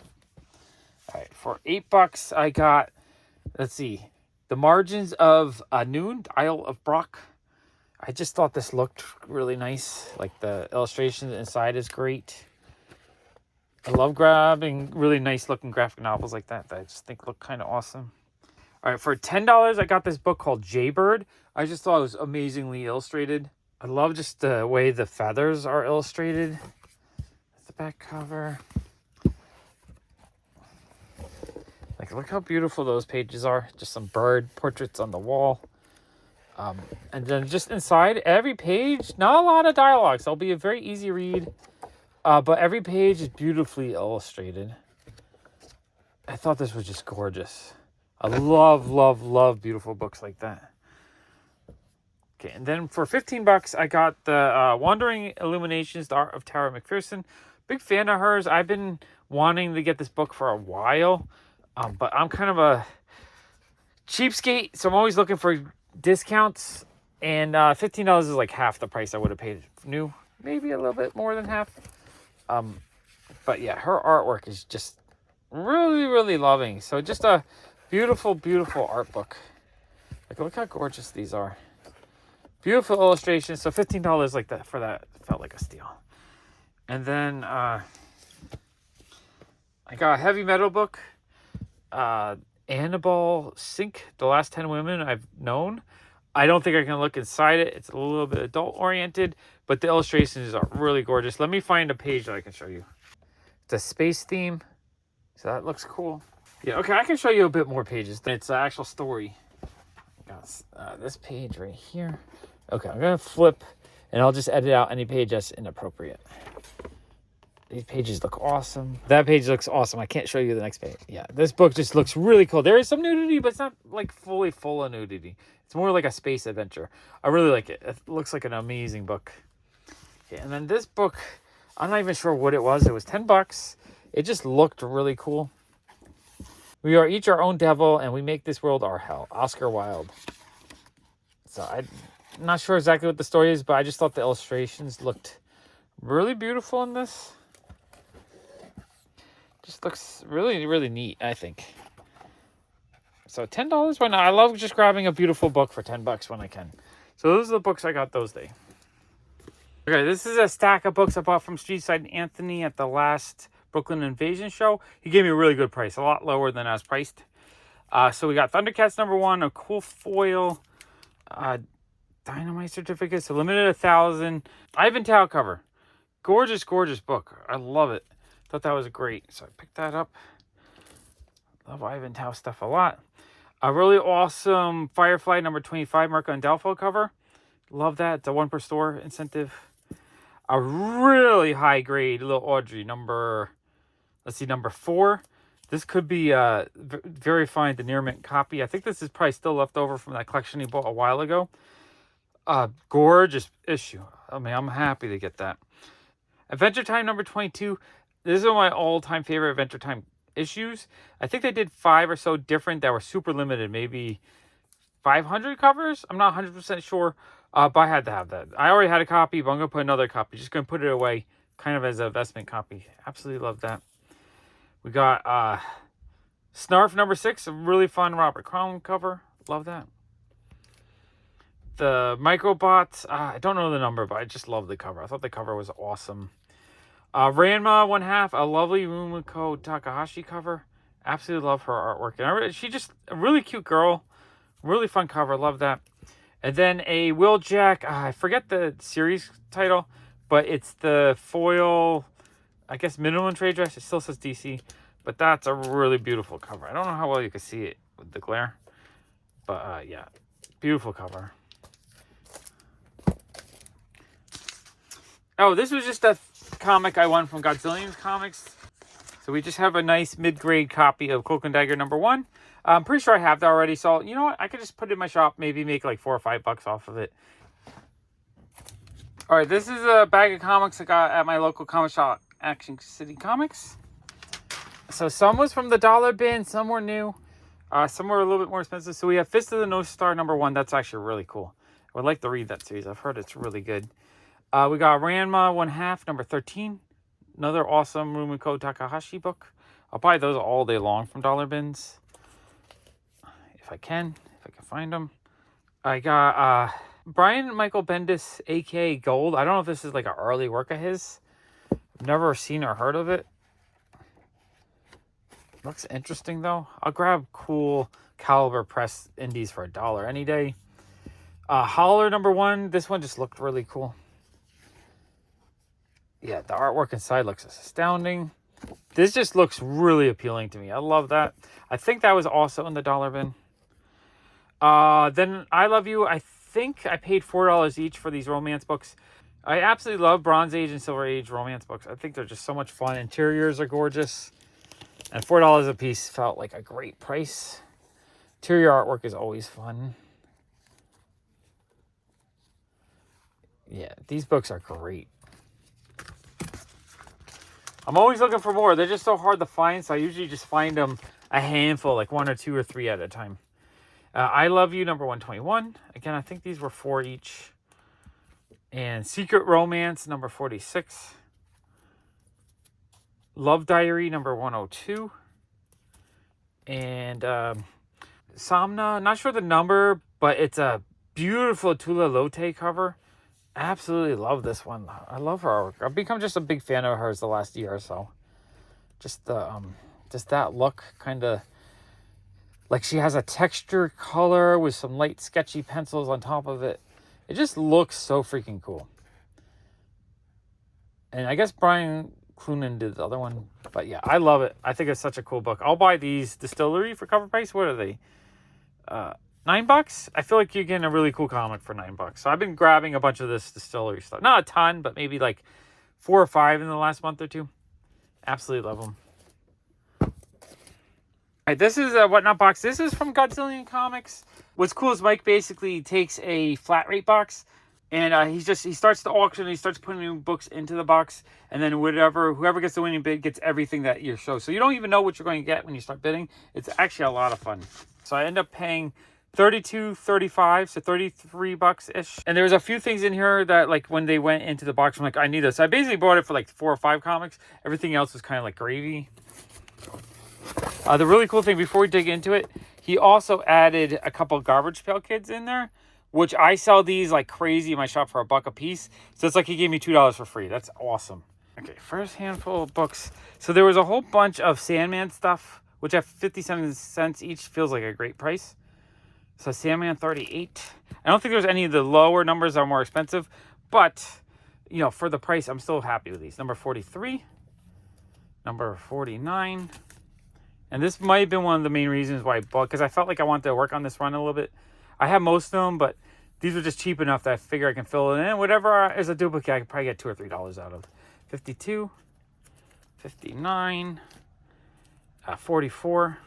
right, for $8, I got, let's see, The Margins of Noon, Isle of Brock. I just thought this looked really nice. Like the illustration inside is great. I love grabbing really nice looking graphic novels like that I just think look kind of awesome. All right, for $10, I got this book called Jaybird. I just thought it was amazingly illustrated. I love just the way the feathers are illustrated. That's the back cover. Like, look how beautiful those pages are. Just some bird portraits on the wall. And then just inside, every page, not a lot of dialogue, so it'll be a very easy read. But every page is beautifully illustrated. I thought this was just gorgeous. I love, love, love beautiful books like that. Okay, and then for $15, I got the Wandering Illuminations, The Art of Tara McPherson. Big fan of hers. I've been wanting to get this book for a while, but I'm kind of a cheapskate, so I'm always looking for discounts, and $15 is like half the price I would have paid new, maybe a little bit more than half. But yeah, her artwork is just really, really loving. So just a beautiful, beautiful art book. Like, look how gorgeous these are. Beautiful illustrations. So $15 like that for that felt like a steal. And then I got a heavy metal book. Annabelle Sink, The Last 10 Women I've Known. I don't think I can look inside it. It's a little bit adult oriented, but the illustrations are really gorgeous. Let me find a page that I can show you. It's a space theme, so that looks cool. Yeah, okay, I can show you a bit more pages. It's an actual story. Got this page right here. Okay, I'm gonna flip, and I'll just edit out any page that's inappropriate. These pages look awesome. That page looks awesome. I can't show you the next page. Yeah, this book just looks really cool. There is some nudity, but it's not like fully full of nudity. It's more like a space adventure. I really like it. It looks like an amazing book. Okay, and then this book, I'm not even sure what it was. It was $10. It just looked really cool. We are each our own devil, and we make this world our hell. Oscar Wilde. So I'm not sure exactly what the story is, but I just thought the illustrations looked really beautiful in this. Just looks really, really neat, I think. So $10, why not? I love just grabbing a beautiful book for $10 when I can. So those are the books I got those days. Okay, this is a stack of books I bought from Streetside Anthony at the last Brooklyn Invasion show. He gave me a really good price, a lot lower than I was priced. So we got Thundercats #1, a cool foil, Dynamite certificate, so limited 1,000. Ivanhoe cover. Gorgeous, gorgeous book. I love it. Thought that was great, so I picked that up. Love Ivanhoe stuff a lot. A really awesome Firefly #25 Marco and Delfo cover. Love that. It's a 1 per store incentive. A really high grade little Audrey number 4. This could be a very fine near mint copy. I think this is probably still left over from that collection he bought a while ago. Gorgeous issue. I mean, I'm happy to get that. Adventure Time #22. This is one of my all-time favorite Adventure Time issues. I think they did 5 or so different that were super limited. Maybe 500 covers? I'm not 100% sure. But I had to have that. I already had a copy, but I'm going to put another copy. Just going to put it away kind of as an investment copy. Absolutely love that. We got Snarf #6. A really fun Robert Crumb cover. Love that. the Microbots. I don't know the number, but I just love the cover. I thought the cover was awesome. Ranma 1/2, a lovely Momoko Takahashi cover. Absolutely love her artwork. And she just a really cute girl. Really fun cover. Love that. And then a Wheeljack. I forget the series title, but it's the foil, I guess, minimum trade dress. It still says DC, but that's a really beautiful cover. I don't know how well you can see it with the glare, but yeah, beautiful cover. Oh, this was just a comic I won from Godzillion Comics. So we just have a nice mid-grade copy of Cloak and Dagger #1. I'm pretty sure I have that already. So, you know what? I could just put it in my shop. Maybe make like $4 or $5 off of it. All right. This is a bag of comics I got at my local comic shop, Action City Comics. So some was from the dollar bin. Some were new. Some were a little bit more expensive. So we have Fist of the North Star #1. That's actually really cool. I would like to read that series. I've heard it's really good. We got Ranma 1/2 #13. Another awesome Rumiko Takahashi book. I'll buy those all day long from dollar bins. If I can find them. I got Brian Michael Bendis, a.k.a. Gold. I don't know if this is like an early work of his. I've never seen or heard of it. Looks interesting though. I'll grab cool caliber press indies for $1 any day. Holler #1. This one just looked really cool. Yeah, the artwork inside looks astounding. This just looks really appealing to me. I love that. I think that was also in the dollar bin. Then I Love You. I think I paid $4 each for these romance books. I absolutely love Bronze Age and Silver Age romance books. I think they're just so much fun. Interiors are gorgeous. And $4 a piece felt like a great price. Interior artwork is always fun. Yeah, these books are great. I'm always looking for more. They're just so hard to find, so I usually just find them a handful, like 1 or 2 or 3 at a time. I Love You #121. Again, I think these were $4 each. And Secret Romance #46. Love Diary #102. And Somna, not sure the number, but it's a beautiful Tula Lotte cover. Absolutely love this one. I love her artwork. I've become just a big fan of hers the last year or so. Just the just that look, kind of like she has a texture color with some light sketchy pencils on top of it. It just looks so freaking cool. And I guess Brian Clunan did the other one, but yeah, I love it. I think it's such a cool book. I'll buy these Distillery for cover price. What are they? $9? I feel like you're getting a really cool comic for $9. So I've been grabbing a bunch of this Distillery stuff. Not a ton, but maybe like 4 or 5 in the last month or two. Absolutely love them. All right, this is a Whatnot box. This is from Godzillion Comics. What's cool is Mike basically takes a flat rate box and he starts the auction and he starts putting new books into the box, and then whoever gets the winning bid gets everything that you show. So you don't even know what you're going to get when you start bidding. It's actually a lot of fun. So I end up paying $32.35, so $33-ish. And there was a few things in here that, like, when they went into the box, I'm like, I need this. I basically bought it for like 4 or 5 comics. Everything else was kind of like gravy. The really cool thing, before we dig into it, he also added a couple Garbage Pail Kids in there, which I sell these like crazy in my shop for $1 a piece. So it's like he gave me $2 for free. That's awesome. Okay, first handful of books. So there was a whole bunch of Sandman stuff, which at 57 cents each feels like a great price. So Sandman 38. I don't think there's any of the lower numbers that are more expensive, but you know, for the price, I'm still happy with these. Number 43, number 49. And this might have been one of the main reasons why I bought, because I felt like I wanted to work on this run a little bit. I have most of them, but these are just cheap enough that I figure I can fill it in. Whatever is a duplicate, I can probably get $2 or $3 out of. 52, 59, 44,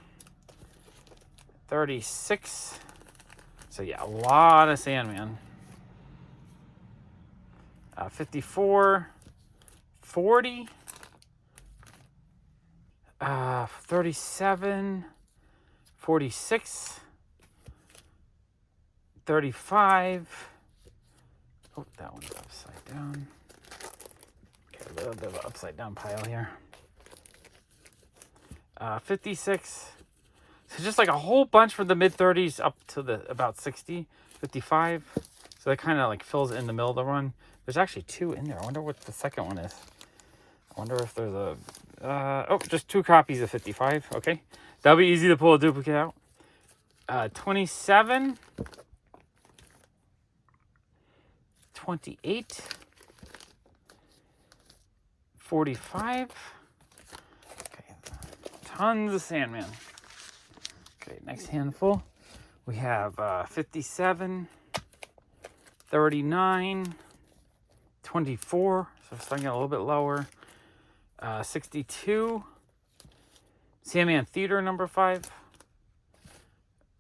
36. So yeah, a lot of Sandman. 54, 40, 37, 46, 35. Oh, that one's upside down. Okay, a little bit of an upside down pile here. 56. So just like a whole bunch from the mid 30s up to the about 60, 55, So that kind of like fills in the middle of the run. There's actually 2 in there. I wonder what the second one is. I wonder if there's a... oh, just 2 copies of 55. Okay. That'll be easy to pull a duplicate out. 27. 28. 45. Okay. Tons of Sandman. Okay, next handful. We have 57. 39. 24. So starting a little bit lower. 62. Sandman Theater number 5.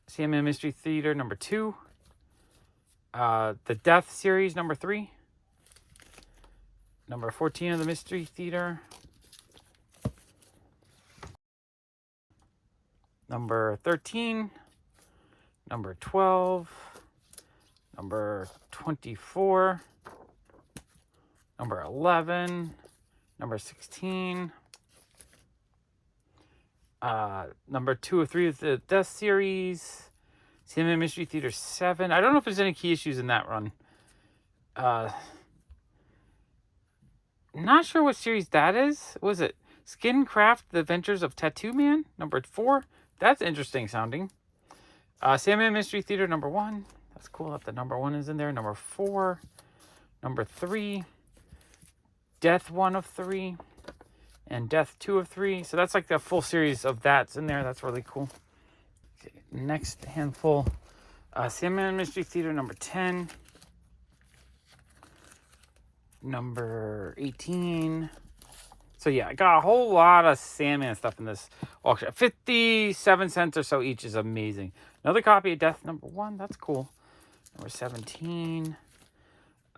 Sandman Mystery Theater number 2. The Death series number 3. Number 14 of the Mystery Theater. Number 13. Number 12. Number 24. Number 11. Number 16. Number 2 or 3 of the Death series. Sandman Mystery Theater 7. I don't know if there's any key issues in that run. Not sure what series that is. Was it Skincraft, The Adventures of Tattoo Man? Number 4. That's interesting sounding. Sandman Mystery Theater number 1. That's cool that the number 1 is in there. Number 4. Number 3. Death 1 of 3. And Death 2 of 3. So that's like the full series of that's in there. That's really cool. Okay, next handful. Sandman Mystery Theater number 10. Number 18. So yeah, I got a whole lot of Sandman stuff in this auction. 57 cents or so each is amazing. Another copy of Death number 1. That's cool. Number 17.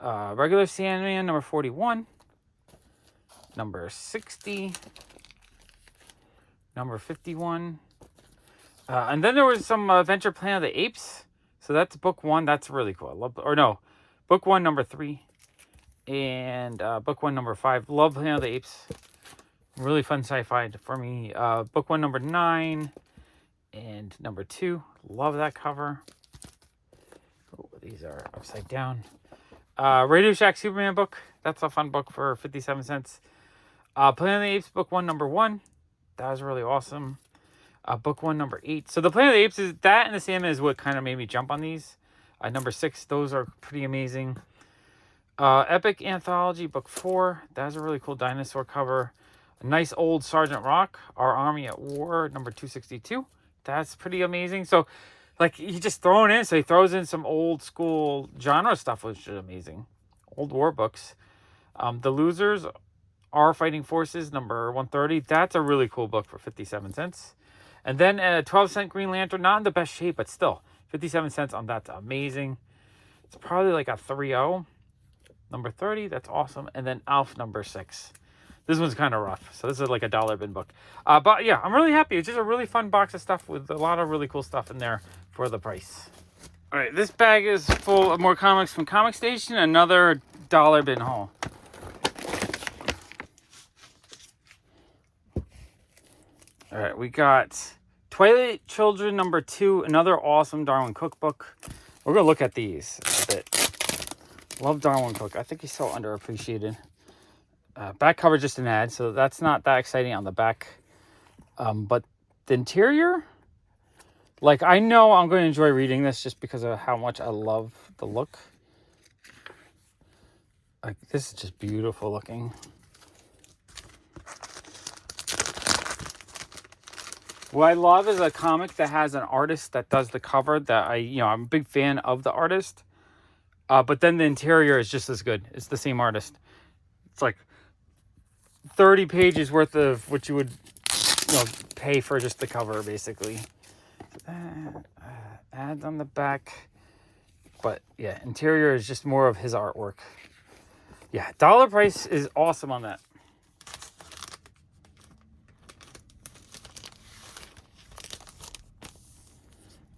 Regular Sandman number 41. Number 60. Number 51. And then there was some Adventure Planet of the Apes. So that's book 1. That's really cool. I love, or no, book 1 number 3. And book 1 number 5. Love Planet of the Apes. Really fun sci-fi for me. Book 1 number 9. And number 2. Love that cover. Oh, these are upside down. Radio Shack Superman book. That's a fun book for 57 cents. Planet of the Apes book 1 number 1. That was really awesome. Book 1 number 8. So the Planet of the Apes is that, and the Sandman is what kind of made me jump on these. Number 6. Those are pretty amazing. Epic Anthology book 4. That's a really cool dinosaur cover. A nice old Sergeant Rock, Our Army at War, number 262. That's pretty amazing. So, like, he just thrown in. So he throws in some old school genre stuff, which is amazing. Old war books. The Losers, Our Fighting Forces, number 130. That's a really cool book for 57 cents. And then a 12-cent Green Lantern, not in the best shape, but still, 57 cents on that's amazing. It's probably like a 3.0. Number 30, that's awesome. And then Alf number 6. This one's kind of rough. So this is like a dollar bin book. But yeah, I'm really happy. It's just a really fun box of stuff with a lot of really cool stuff in there for the price. All right, this bag is full of more comics from Comic Station. Another dollar bin haul. All right, we got Twilight Children number 2. Another awesome Darwin cookbook. We're going to look at these a bit. Love Darwin Cook. I think he's so underappreciated. Back cover just an ad, so that's not that exciting on the back. But the interior, like, I know I'm going to enjoy reading this just because of how much I love the look. Like, this is just beautiful looking. What I love is a comic that has an artist that does the cover that I'm a big fan of the artist. But then the interior is just as good. It's the same artist. It's like 30 pages worth of what you would pay for just the cover, basically. Ads on the back. But yeah, interior is just more of his artwork. Yeah, dollar price is awesome on that.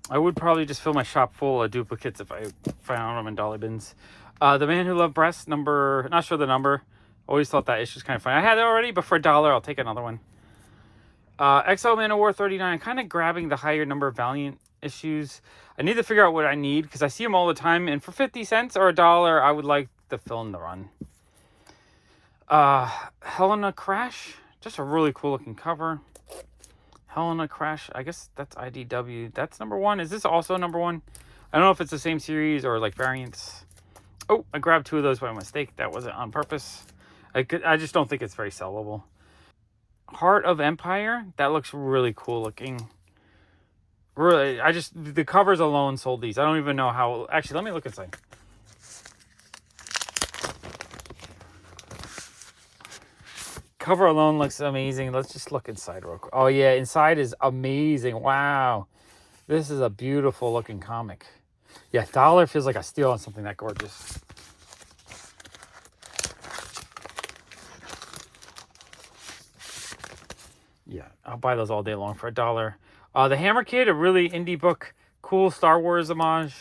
I would probably just fill my shop full of duplicates if I found them in dollar bins. The Man Who Loved Breasts, not sure the number. Always thought that issue's kind of funny. I had it already, but for $1, I'll take another one. XO Man of War 39, kind of grabbing the higher number Valiant issues. I need to figure out what I need because I see them all the time. And for 50 cents or $1, I would like to fill in the run. Helena Crash. Just a really cool looking cover. Helena Crash. I guess that's IDW. That's number 1. Is this also number 1? I don't know if it's the same series or like variants. Oh, I grabbed 2 of those by mistake. That wasn't on purpose. I just don't think it's very sellable. Heart of Empire. That looks really cool looking. Really, the covers alone sold these. I don't even know how. Actually, let me look inside. Cover alone looks amazing. Let's just look inside real quick. Oh yeah, inside is amazing. Wow. This is a beautiful looking comic. Yeah, $1 feels like a steal on something that gorgeous. Yeah, I'll buy those all day long for $1. The Hammer Kid, a really indie book. Cool Star Wars homage.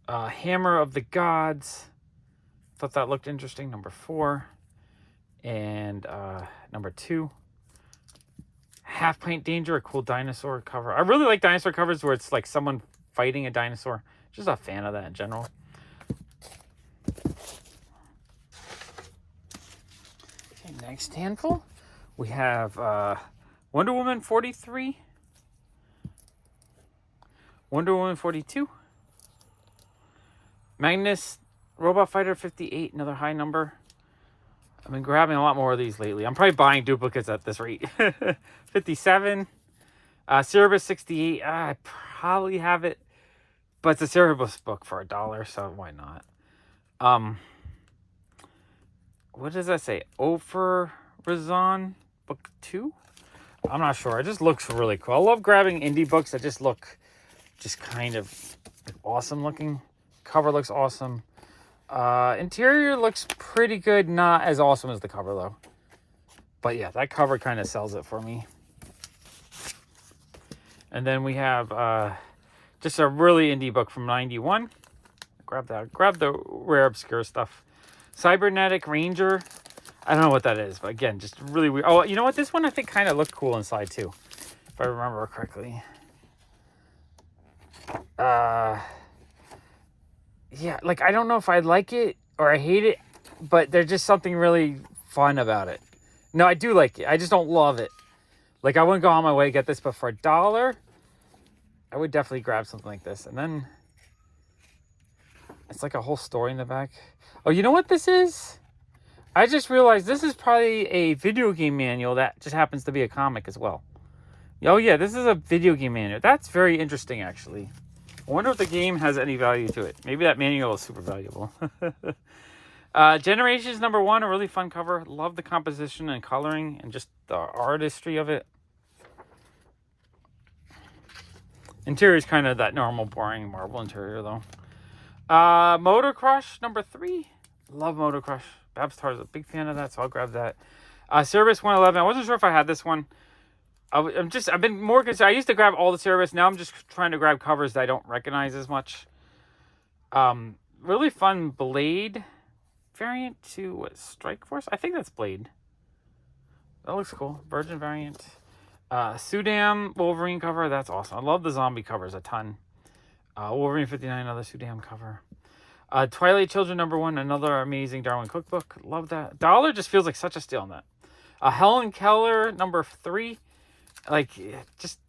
Hammer of the Gods. Thought that looked interesting. Number 4. And number 2. Half Pint Danger, a cool dinosaur cover. I really like dinosaur covers where it's like someone fighting a dinosaur. Just a fan of that in general. Okay, next handful. We have Wonder Woman 43. Wonder Woman 42. Magnus Robot Fighter 58, another high number. I've been grabbing a lot more of these lately. I'm probably buying duplicates at this rate. 57. Cerebus 68. I probably have it. But it's a Cerebus book for $1, so why not? What does that say? Overrazon book 2? I'm not sure. It just looks really cool. I love grabbing indie books that just look kind of awesome looking. Cover looks awesome. Interior looks pretty good. Not as awesome as the cover though. But yeah, that cover kind of sells it for me. And then we have just a really indie book from 91. Grab that. Grab the rare obscure stuff. Cybernetic Ranger. I don't know what that is, but again, just really weird. Oh, you know what? This one I think kind of looked cool inside too, if I remember correctly. Yeah, like I don't know if I like it or I hate it, but there's just something really fun about it. No, I do like it. I just don't love it. Like I wouldn't go on my way to get this, but for $1, I would definitely grab something like this. And then it's like a whole story in the back. Oh, you know what this is? I just realized this is probably a video game manual that just happens to be a comic as well. Oh yeah, this is a video game manual. That's very interesting, actually. I wonder if the game has any value to it. Maybe that manual is super valuable. Generations number 1, a really fun cover. Love the composition and coloring and just the artistry of it. Interior is kind of that normal, boring marble interior, though. Motor Crush number 3. Love Motor Crush. Babstar is a big fan of that, so I'll grab that. Cerebus 111. I wasn't sure if I had this one. I've been more concerned. I used to grab all the Cerebus. Now I'm just trying to grab covers that I don't recognize as much. Really fun Blade variant to what, Strike Force? I think that's Blade. That looks cool. Virgin variant. Sudam Wolverine cover. That's awesome. I love the zombie covers a ton. Wolverine 59, another Sudam cover. Twilight Children number 1, another amazing Darwin cookbook. Love that. $1 just feels like such a steal on that. Helen Keller number 3. Like, just,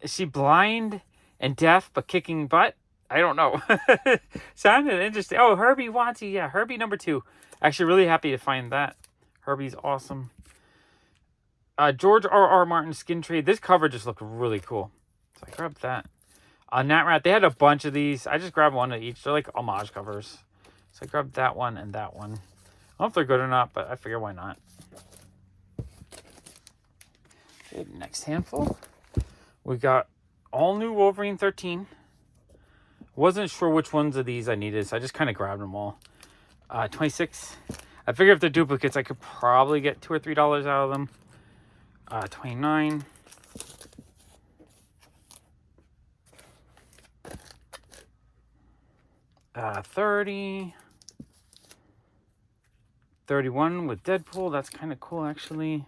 is she blind and deaf but kicking butt? I don't know. Sounded interesting. Oh, Herbie Wanty. Yeah, Herbie number 2. Actually, really happy to find that. Herbie's awesome. George R.R. Martin Skin Trade. This cover just looked really cool. So I grabbed that. Nat Rat. They had a bunch of these. I just grabbed one of each. They're like homage covers. So I grabbed that one and that one. I don't know if they're good or not, but I figure why not. Okay, next handful. We got all new Wolverine 13. Wasn't sure which ones of these I needed, so I just kind of grabbed them all. 26. I figure if they're duplicates, I could probably get $2 or $3 out of them. 29. 30. 31 with Deadpool. That's kind of cool, actually.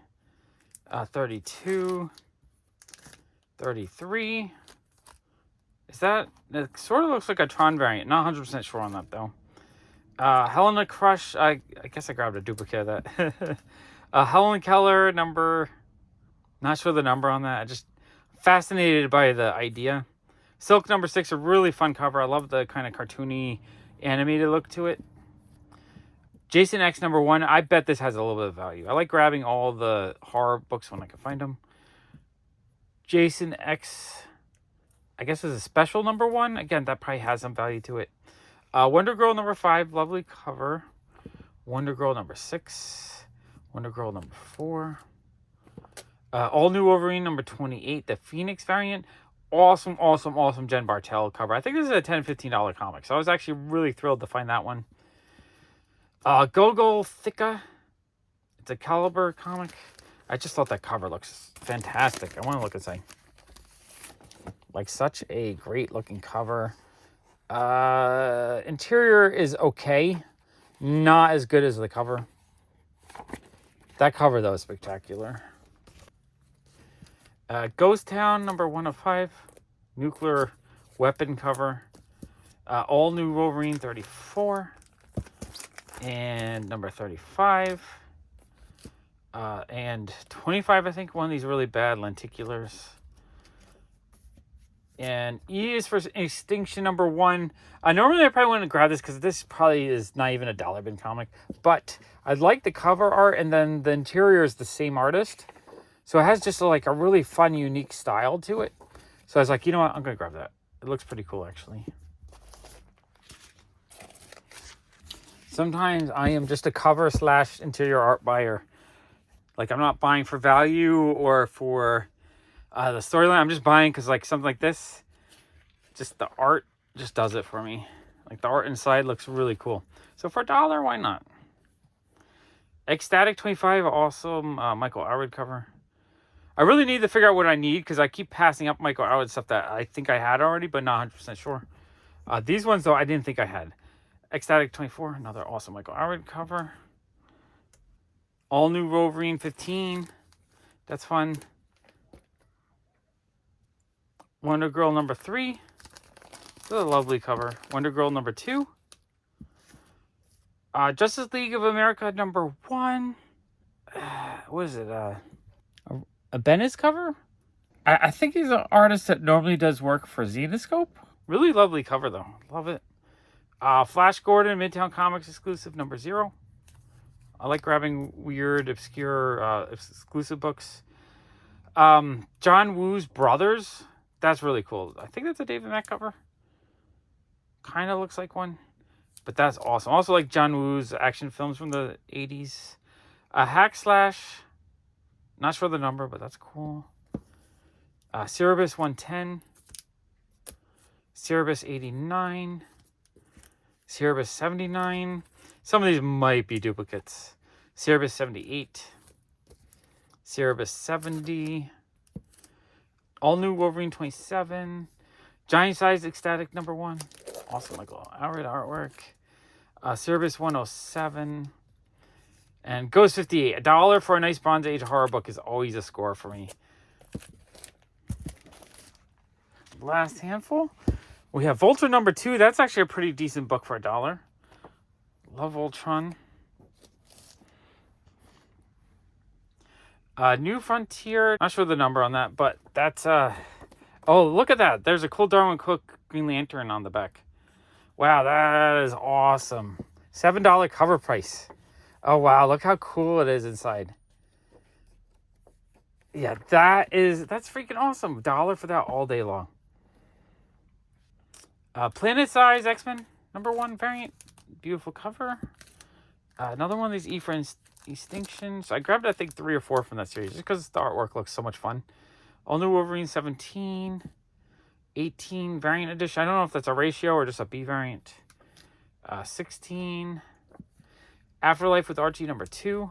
32. 33. Is that... It sort of looks like a Tron variant. Not 100% sure on that, though. Helena Crush. I guess I grabbed a duplicate of that. Helen Keller, number... Not sure the number on that. I just fascinated by the idea. Silk number 6, a really fun cover. I love the kind of cartoony animated look to it. Jason X number 1. I bet this has a little bit of value. I like grabbing all the horror books when I can find them. Jason X, I guess, is a special number 1. Again, that probably has some value to it. Wonder Girl number 5. Lovely cover. Wonder Girl number 6. Wonder Girl number 4. All New Wolverine number 28. The Phoenix variant. Awesome, awesome, awesome Jen Bartel cover. I think this is a $10, $15 comic. So I was actually really thrilled to find that one. Gogol Thicka. It's a Caliber comic. I just thought that cover looks fantastic. I want to look and say. Like, such a great looking cover. Interior is okay. Not as good as the cover. That cover, though, is spectacular. Ghost Town, number 1 of 5. Nuclear weapon cover. All New Wolverine 34. And number 35. And 25, I think. One of these really bad lenticulars. And E is for Extinction number 1. Normally I probably wouldn't grab this because this probably is not even a dollar bin comic. But I like the cover art, and then the interior is the same artist. So it has just like a really fun, unique style to it. So I was like, you know what? I'm going to grab that. It looks pretty cool, actually. Sometimes I am just a cover / interior art buyer. Like, I'm not buying for value or for the storyline. I'm just buying because, like, something like this, just the art just does it for me. Like, the art inside looks really cool. So for $1, why not? Ecstatic 25, awesome Michael Allred cover. I really need to figure out what I need because I keep passing up Michael Allred stuff that I think I had already, but not 100% sure. These ones, though, I didn't think I had. Ecstatic 24, another awesome Michael Allred cover. All New Wolverine 15. That's fun. Wonder Girl number 3. This is a lovely cover. Wonder Girl number 2. Justice League of America number 1. What is it? A Bendis cover? I think he's an artist that normally does work for Zenoscope. Really lovely cover, though. Love it. Flash Gordon, Midtown Comics exclusive number 0. I like grabbing weird, obscure, exclusive books. John Woo's Brothers. That's really cool. I think that's a David Mack cover. Kind of looks like one. But that's awesome. Also like John Woo's action films from the 80s. Hack Slash. Not sure the number, but that's cool. Cerebus 110. Cerebus 89. Cerebus 79. Some of these might be duplicates. Cerebus 78. Cerebus 70. All New Wolverine 27. Giant Size Ecstatic number 1. Awesome Michael Allred artwork. Cerebus 107. And Ghost 58. $1 for a nice Bronze Age horror book is always a score for me. Last handful. We have Voltron number 2. That's actually a pretty decent book for $1. Love Voltron. New Frontier. Not sure the number on that, but that's oh, look at that. There's a cool Darwin Cook Green Lantern on the back. Wow, that is awesome. $7 cover price. Oh wow, look how cool it is inside. Yeah, that's freaking awesome. $1 for that all day long. Planet Size X-Men number 1 variant. Beautiful cover. Another one of these E for Extinction. So I grabbed, I think, 3 or 4 from that series just because the artwork looks so much fun. All New Wolverine 17. 18 variant edition. I don't know if that's a ratio or just a B variant. 16. Afterlife with Archie number 2.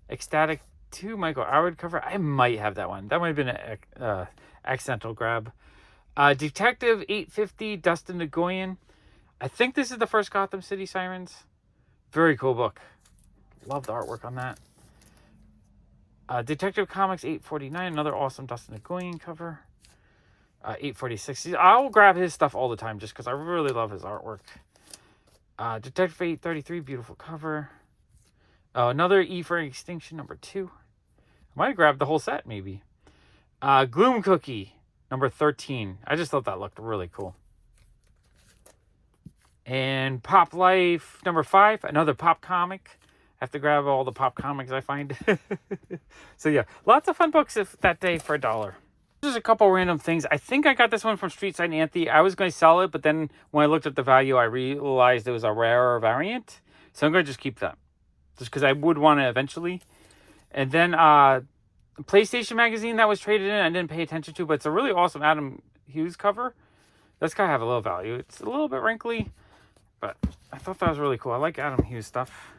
Ecstatic 2 Michael Allred cover. I might have that one. That might have been an accidental grab. Detective 850 Dustin Nguyen. I think this is the first Gotham City Sirens. Very cool book. Love the artwork on that. Detective Comics 849. Another awesome Dustin Nguyen cover. 846. I'll grab his stuff all the time just because I really love his artwork. Detective 833, beautiful cover. Another E for Extinction, number 2. I might have grabbed the whole set, maybe. Gloom Cookie, number 13. I just thought that looked really cool. And Pop Life, number 5. Another Pop comic. I have to grab all the Pop comics I find. So yeah, lots of fun books that day for $1. Just a couple random things. I think I got this one from Streetside Anthony. I was going to sell it, but then when I looked at the value, I realized it was a rarer variant. So I'm going to just keep that. Just because I would want it eventually. And then PlayStation magazine that was traded in, I didn't pay attention to, but it's a really awesome Adam Hughes cover. That's got to have a little value. It's a little bit wrinkly, but I thought that was really cool. I like Adam Hughes stuff.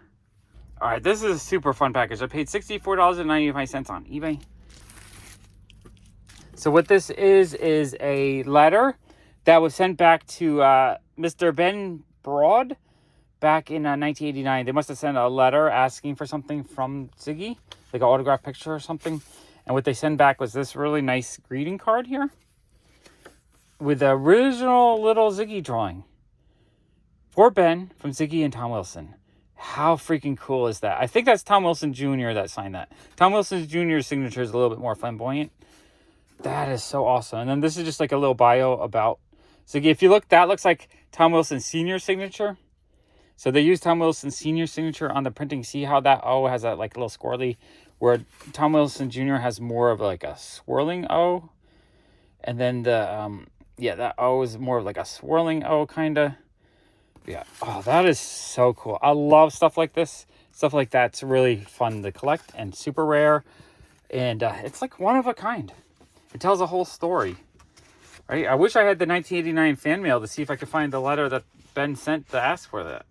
All right, this is a super fun package. I paid $64.95 on eBay. So what this is a letter that was sent back to Mr. Ben Broad back in 1989. They must have sent a letter asking for something from Ziggy, like an autograph picture or something. And what they sent back was this really nice greeting card here with the original little Ziggy drawing. For Ben, from Ziggy and Tom Wilson. How freaking cool is that? I think that's Tom Wilson Jr. that signed that. Tom Wilson Jr.'s signature is a little bit more flamboyant. That is so awesome. And then this is just like a little bio about Ziggy. If you look, that looks like Tom Wilson Sr.'s signature. So they use Tom Wilson Sr.'s signature on the printing. See how that O has that like little squirrely, where Tom Wilson Jr. has more of like a swirling O. And then the, that O is more of like a swirling O kind of. Yeah. Oh, that is so cool. I love stuff like this. Stuff like that's really fun to collect and super rare. And it's like one of a kind. It tells a whole story. Right? I wish I had the 1989 fan mail to see if I could find the letter that Ben sent to ask for that.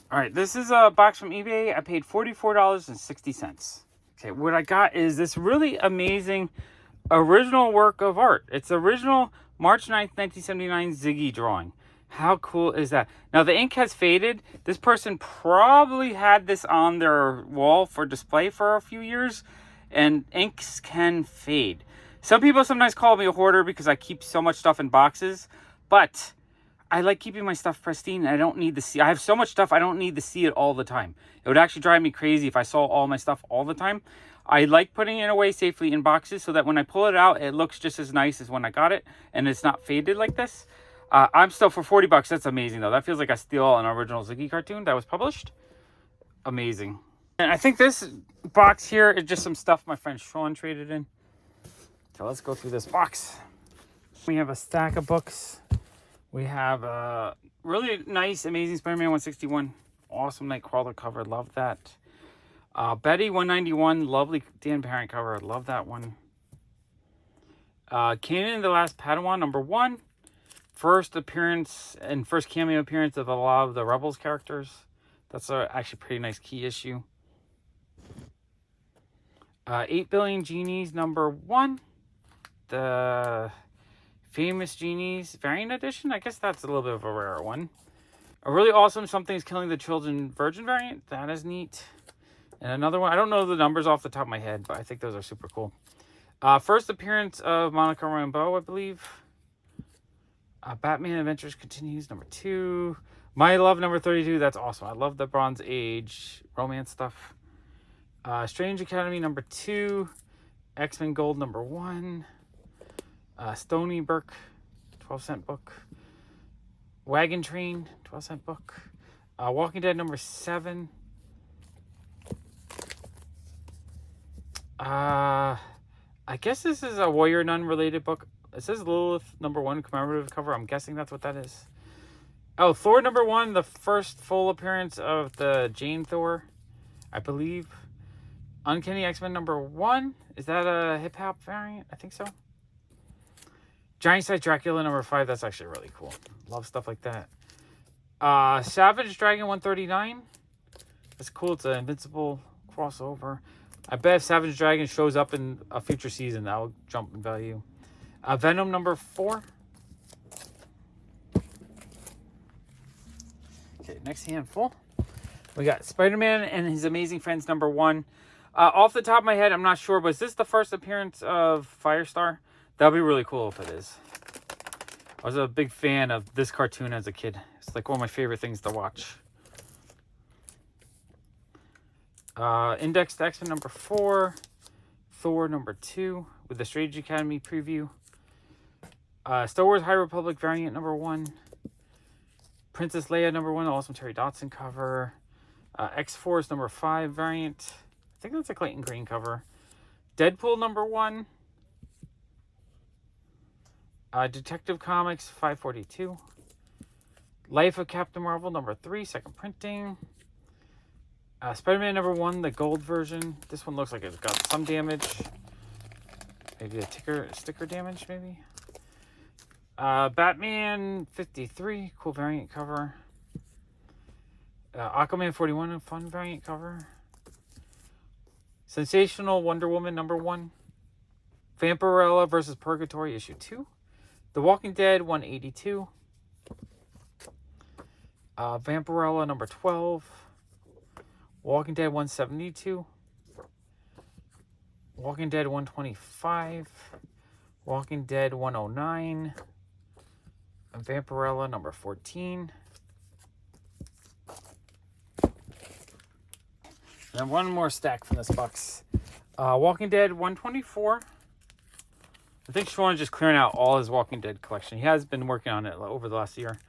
All right, this is a box from eBay. I paid $44.60. Okay, what I got is this really amazing original work of art. It's original March 9th, 1979 Ziggy drawing. How cool is that? Now, the ink has faded. This person probably had this on their wall for display for a few years, and inks can fade. Some people sometimes call me a hoarder because I keep so much stuff in boxes, but I like keeping my stuff pristine. I don't need to see. I have so much stuff, I don't need to see it all the time. It would actually drive me crazy if I saw all my stuff all the time. I like putting it away safely in boxes so that when I pull it out, it looks just as nice as when I got it, and it's not faded like this. I'm still for $40. That's amazing, though. That feels like I steal an original Ziggy cartoon that was published. Amazing. And I think this box here is just some stuff my friend Sean traded in. So let's go through this box. We have a stack of books. We have a really nice, amazing Spider-Man 161. Awesome Nightcrawler cover. Love that. Betty 191. Lovely Dan Parent cover. Love that one. Kanan the Last Padawan, number 1. First appearance and first cameo appearance of a lot of the Rebels characters. That's actually a pretty nice key issue. 8 Billion Genies, number 1. The Famous Genies variant edition. I guess that's a little bit of a rare one. A really awesome Something's Killing the Children Virgin variant. That is neat. And another one. I don't know the numbers off the top of my head, but I think those are super cool. First appearance of Monica Rambeau, I believe. Batman Adventures Continues, number 2. My Love, number 32. That's awesome. I love the Bronze Age romance stuff. Strange Academy, number 2. X-Men Gold, number 1. Stony Brook, 12-cent book. Wagon Train, 12-cent book. Walking Dead, number 7. I guess this is a Warrior Nun related book. It says Lilith, number 1, commemorative cover. I'm guessing that's what that is. Oh, Thor, number 1, the first full appearance of the Jane Thor, I believe. Uncanny X-Men, number 1. Is that a hip-hop variant? I think so. Giant Size Dracula, number 5. That's actually really cool. Love stuff like that. Savage Dragon 139. That's cool. It's an Invincible crossover. I bet if Savage Dragon shows up in a future season, that will jump in value. Venom, number 4. Okay, next handful. We got Spider-Man and His Amazing Friends, number 1. Off the top of my head, I'm not sure, but is this the first appearance of Firestar? That'll be really cool if it is. I was a big fan of this cartoon as a kid. It's like one of my favorite things to watch. Indexed X-Men number 4. Thor number 2 with the Strange Academy preview. Star Wars High Republic variant number 1. Princess Leia number 1, the awesome Terry Dodson cover. X-Force number 5 variant. I think that's a Clayton Green cover. Deadpool number 1. Detective Comics 542. Life of Captain Marvel number 3, second printing. Spider-Man number 1, the gold version. This one looks like it's got some damage. Maybe a sticker damage, maybe. Batman 53, cool variant cover. Aquaman 41, a fun variant cover. Sensational Wonder Woman number 1. Vampirella versus Purgatory issue 2. The Walking Dead 182. Vampirella number 12. Walking Dead 172. Walking Dead 125. Walking Dead 109. And Vampirella number 14. And one more stack from this box. Walking Dead 124. I think Sean is just clearing out all his Walking Dead collection. He has been working on it over the last year.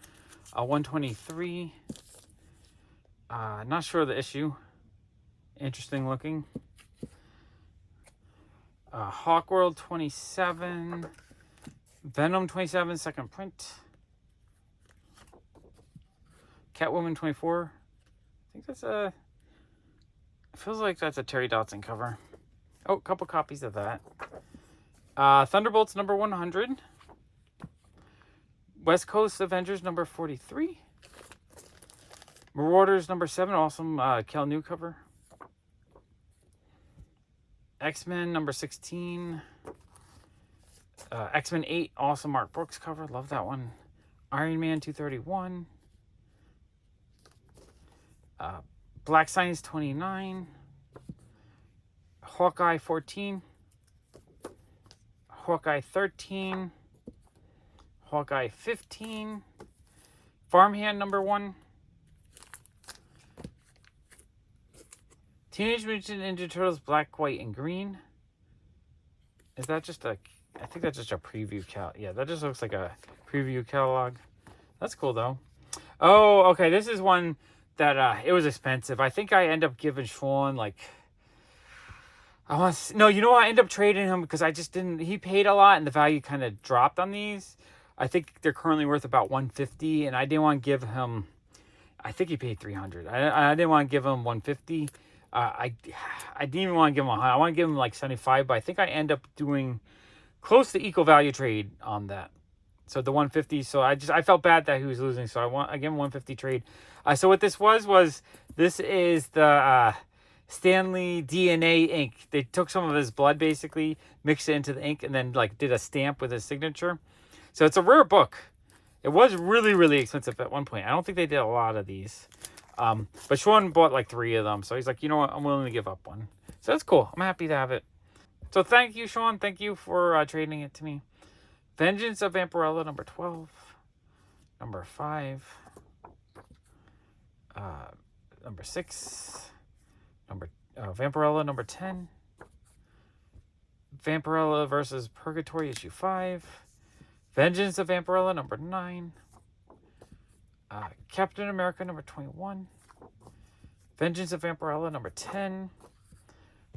123. Not sure of the issue. Interesting looking. Hawkworld 27. Venom 27, second print. Catwoman 24. I think that's a... It feels like that's a Terry Dodson cover. Oh, a couple copies of that. Thunderbolts number 100. West Coast Avengers number 43. Marauders number 7, awesome Kel New cover. X-Men number 16. X-Men 8, awesome Mark Brooks cover. Love that one. Iron Man 231. Black Science 29. Hawkeye 14. Hawkeye 13. Hawkeye 15. Farmhand number 1. Teenage Mutant Ninja Turtles Black, White, and Green. Is that just a... I think that's just a preview catalog. Yeah, that just looks like a preview catalog. That's cool, though. Oh, okay. This is one that it was expensive. I think I end up giving Sean, like... No, you know what? I end up trading him because I just didn't... He paid a lot and the value kind of dropped on these. I think they're currently worth about $150, and I didn't want to give him... I think he paid $300. I didn't want to give him $150. I didn't even want to give him a high. I want to give him like $75, but I think I end up doing close to equal value trade on that. So the $150. So I felt bad that he was losing. So I gave him $150 trade. So what this was this is the Stanley DNA ink. They took some of his blood basically, mixed it into the ink, and then like did a stamp with his signature. So it's a rare book. It was really, really expensive at one point. I don't think they did a lot of these. But Sean bought like 3 of them. So he's like, you know what? I'm willing to give up one. So that's cool. I'm happy to have it. So thank you, Sean. Thank you for trading it to me. Vengeance of Vampirella number 12. Number 5. Number 6. Vampirella number 10. Vampirella versus Purgatory issue 5. Vengeance of Vampirella number 9. Captain America number 21. Vengeance of Vampirella number 10.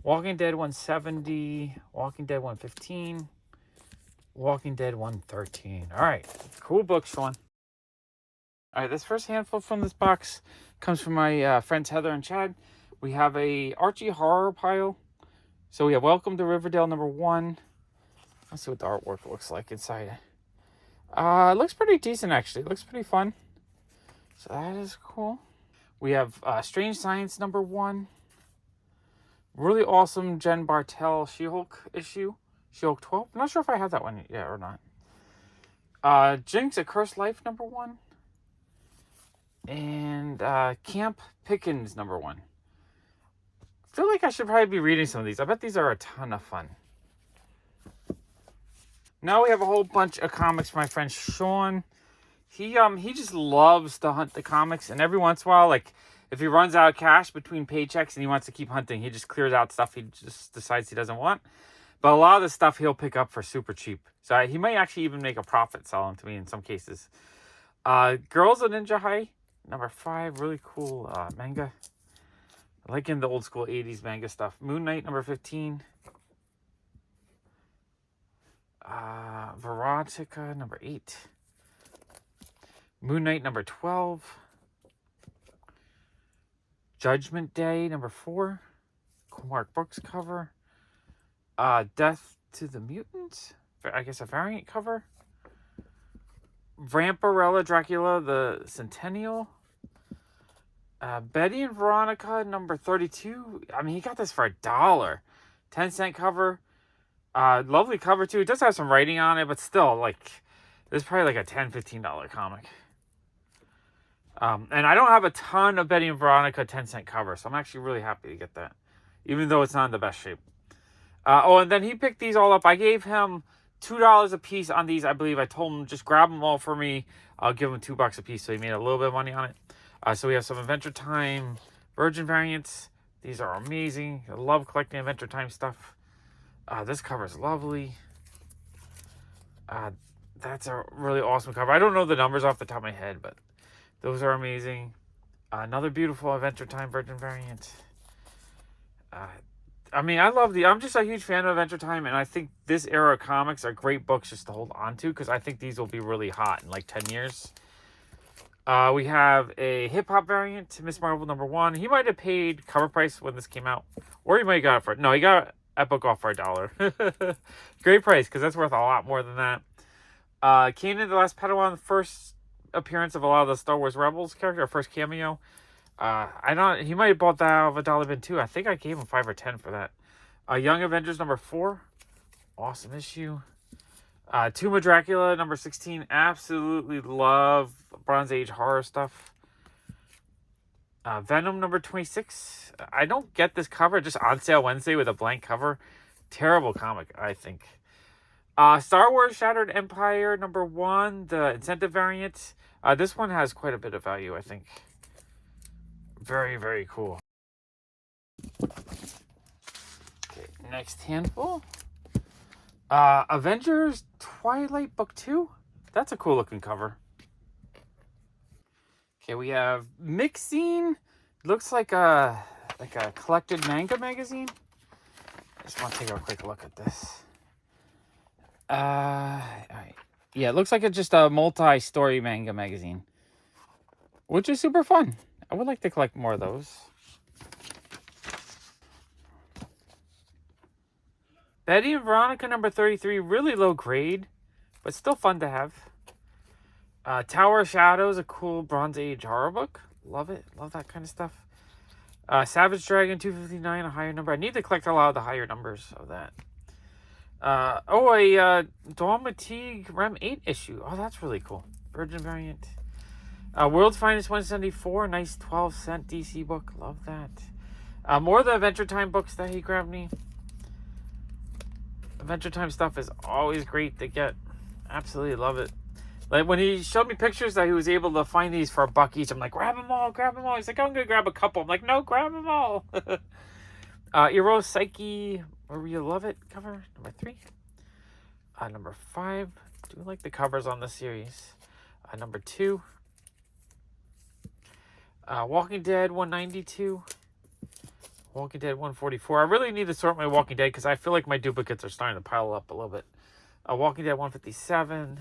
Walking Dead 170. Walking Dead 115. Walking Dead 113. All right. Cool book, Sean. All right. This first handful from this box comes from my friends Heather and Chad. We have a Archie horror pile. So we have Welcome to Riverdale number 1. Let's see what the artwork looks like inside. It looks pretty decent, actually. It looks pretty fun. So that is cool. We have Strange Science number 1. Really awesome Jen Bartel She-Hulk issue. She-Hulk 12. I'm not sure if I have that one yet or not. Jinx A Cursed Life number 1. And Camp Pickens number 1. I feel like I should probably be reading some of these. I bet these are a ton of fun. Now we have a whole bunch of comics for my friend Sean. He just loves to hunt the comics, and every once in a while, like if he runs out of cash between paychecks and he wants to keep hunting, he just clears out stuff he just decides he doesn't want. But a lot of the stuff he'll pick up for super cheap. So he might actually even make a profit selling to me in some cases. Girls of Ninja High, number 5, really cool manga. I like in the old school 80s manga stuff. Moon Knight, number 15. Verotica, number 8. Moon Knight, number 12. Judgment Day, number 4. Cool Mark Brooks cover. Death to the Mutants, I guess a variant cover. Vampirella Dracula, the Centennial. Betty and Veronica, number 32. I mean, he got this for $1. 10-cent cover. Lovely cover, too. It does have some writing on it, but still, like, it's probably like a $10, $15 comic. And I don't have a ton of Betty and Veronica 10-cent cover, so I'm actually really happy to get that, even though it's not in the best shape. And then he picked these all up. I gave him $2 a piece on these, I believe. I told him, just grab them all for me. I'll give him $2 a piece, so he made a little bit of money on it. So we have some Adventure Time Virgin variants. These are amazing. I love collecting Adventure Time stuff. This cover is lovely. That's a really awesome cover. I don't know the numbers off the top of my head, but those are amazing. Another beautiful Adventure Time Virgin variant. I mean, I'm just a huge fan of Adventure Time, and I think this era of comics are great books just to hold on to, because I think these will be really hot in like 10 years. We have a hip-hop variant, Miss Marvel number 1. He might have paid cover price when this came out, or he might have got it for... No, he got that book off for $1. Great price, because that's worth a lot more than that. Kanan the Last Padawan, first appearance of a lot of the Star Wars Rebels character, first cameo. He might have bought that out of a dollar bin too. I think I gave him 5 or 10 for that. Young Avengers number 4, awesome issue. Tomb of Dracula number 16, absolutely love Bronze Age horror stuff. Venom number 26. I don't get this cover, just on sale Wednesday with a blank cover. Terrible comic, I think. Star Wars Shattered Empire number 1, the incentive variant. This one has quite a bit of value, I think. Very, very cool. Okay, next handful. Avengers Twilight Book 2. That's a cool looking cover. Okay, we have Mixing. Looks like a collected manga magazine. I just want to take a quick look at this. Alright. Yeah, it looks like it's just a multi-story manga magazine, which is super fun. I would like to collect more of those. Betty and Veronica number 33, really low grade, but still fun to have. Tower of Shadows, a cool Bronze Age horror book. Love it. Love that kind of stuff. Savage Dragon 259, a higher number. I need to collect a lot of the higher numbers of that. A Dawn Fatigue Rem 8 issue. Oh, that's really cool. Virgin variant. World's Finest 174, nice 12-cent DC book. Love that. More of the Adventure Time books that he grabbed me. Adventure Time stuff is always great to get. Absolutely love it. Like when he showed me pictures that he was able to find these for $1 each, I'm like, grab them all, grab them all. He's like, I'm going to grab a couple. I'm like, no, grab them all. Eero Psyche, Maria Love It cover, number 3. Number 5. Do like the covers on the series. Number 2. Walking Dead 192. Walking Dead 144. I really need to sort my Walking Dead because I feel like my duplicates are starting to pile up a little bit. Walking Dead 157.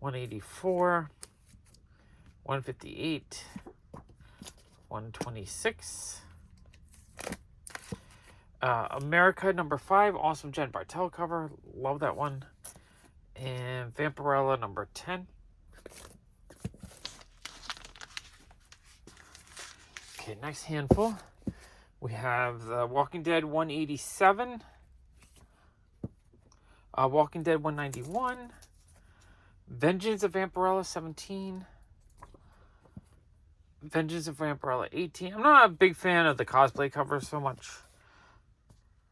184. 158. 126. America number 5. Awesome Jen Bartel cover. Love that one. And Vampirella number 10. Okay, next handful. We have the Walking Dead 187. Walking Dead 191. Vengeance of Vampirella 17. Vengeance of Vampirella 18. I'm not a big fan of the cosplay cover so much.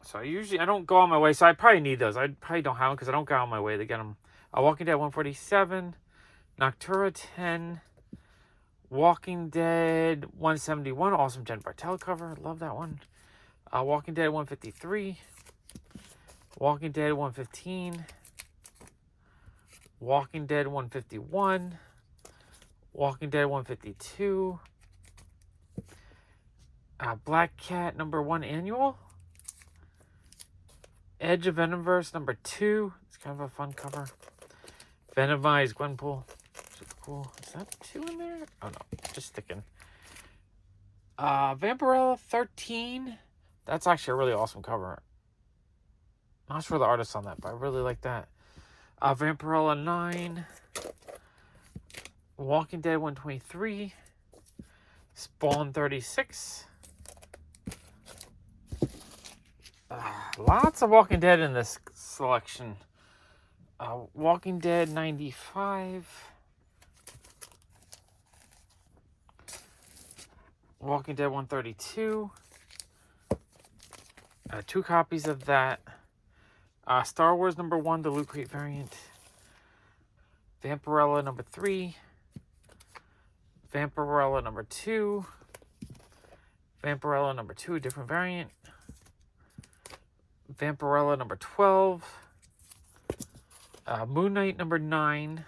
So I don't go on my way. So I probably need those. I probably don't have them because I don't go on my way to get them. Walking Dead 147, Noctura 10, Walking Dead 171, awesome Jen Bartel cover. Love that one. Walking Dead 153, Walking Dead 115, Walking Dead 151, Walking Dead 152, Black Cat #1 annual, Edge of Venomverse #2. It's kind of a fun cover. Venomized Gwenpool. Super cool. Is that 2 in there? Oh no, just sticking. Vampirella 13. That's actually a really awesome cover. Not sure the artist on that, but I really like that. Vampirella 9. Walking Dead 123. Spawn 36. Lots of Walking Dead in this selection. Walking Dead 95. Walking Dead 132. 2 copies of that. Star Wars #1, the Loot Crate variant. Vampirella #3. Vampirella #2. Vampirella #2, a different variant. Vampirella #12. Moon Knight #9.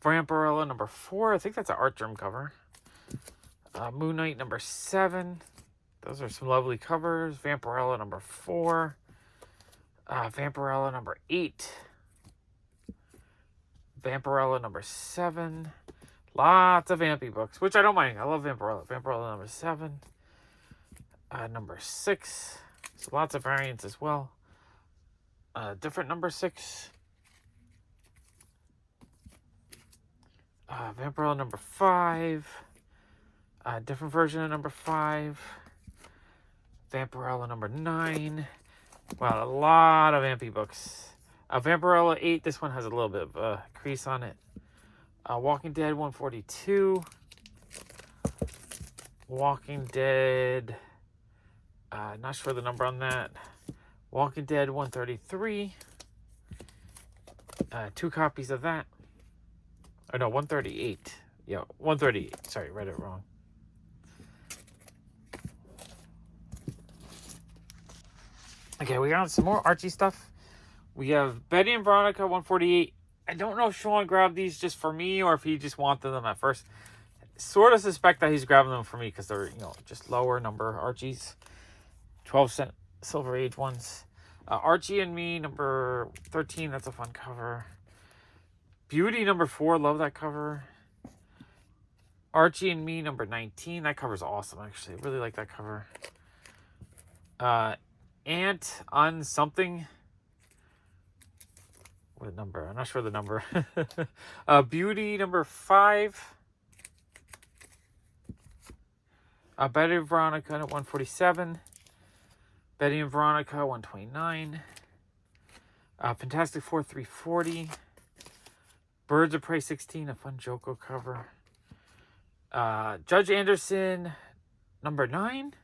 Vampirella #4. I think that's an Art Germ cover. Moon Knight #7. Those are some lovely covers. Vampirella #4. Vampirella #8. Vampirella #7. Lots of Vampy books, which I don't mind. I love Vampirella. Vampirella #7. #6. So lots of variants as well. Different #6. Vampirella #5. Different version of #5. Vampirella #9. Wow, a lot of Vampy books. Vampirella 8. This one has a little bit of a crease on it. Walking Dead 142. Walking Dead. Not sure the number on that. Walking Dead 133. 2 copies of that. Oh no, 138. Yeah, 138. Sorry, read it wrong. Okay, we got some more Archie stuff. We have Betty and Veronica 148. I don't know if Sean grabbed these just for me or if he just wanted them at first. Sort of suspect that he's grabbing them for me because they're, just lower number Archies. 12-cent Silver Age ones. Archie and Me #13. That's a fun cover. Beauty #4. Love that cover. Archie and Me #19. That cover's awesome, actually. Really like that cover. Ant on something. What number? I'm not sure the number. Beauty #5. Betty and Veronica at 147. Betty and Veronica 129. Fantastic Four 340. Birds of Prey 16, a fun Joko cover. Judge Anderson #9.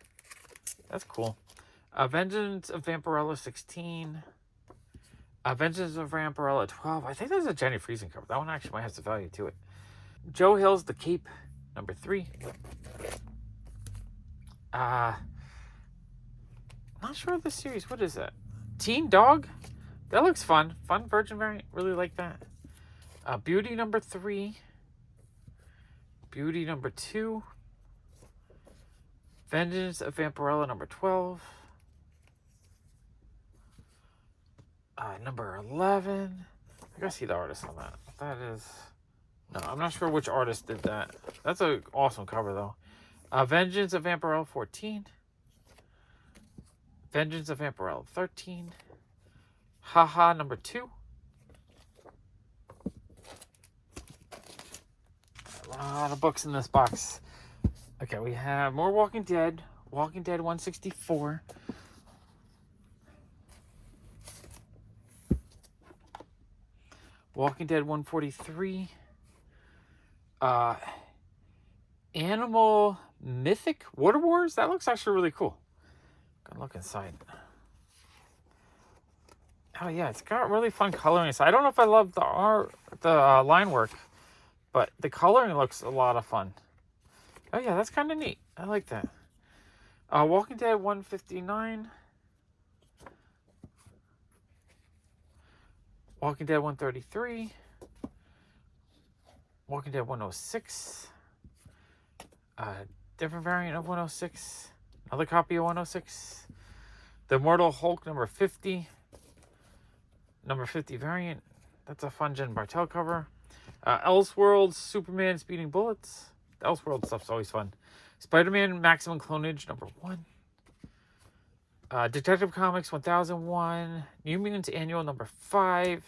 That's cool. Vengeance of Vampirella 16. Vengeance of Vampirella 12. I think that's a Jenny Friesen cover. That one actually might have some value to it. Joe Hill's The Cape #3. Not sure of the series. What is that? Teen Dog? That looks fun. Fun Virgin variant. Really like that. Beauty #3. Beauty #2. Vengeance of Vampirella #12. #11. I gotta see the artist on that. That is... No, I'm not sure which artist did that. That's an awesome cover, though. Vengeance of Vampirella 14. Vengeance of Vampirella 13. Haha #2. A lot of books in this box. Okay, we have more Walking Dead. Walking Dead 164. Walking Dead 143. Animal Mythic Water Wars. That looks actually really cool. Good look inside. Oh yeah, it's got really fun coloring inside. I don't know if I love the art, the line work, but the coloring looks a lot of fun. Oh yeah, that's kind of neat. I like that. Walking Dead 159. Walking Dead 133. Walking Dead 106. Different variant of 106. Another copy of 106. The Immortal Hulk number 50. Number 50 variant. That's a fun Jen Bartel cover. Elseworlds Superman Speeding Bullets. The Elseworld stuff's always fun. Spider-Man Maximum Clonage number 1. Detective Comics 1001. New Mutants Annual number 5.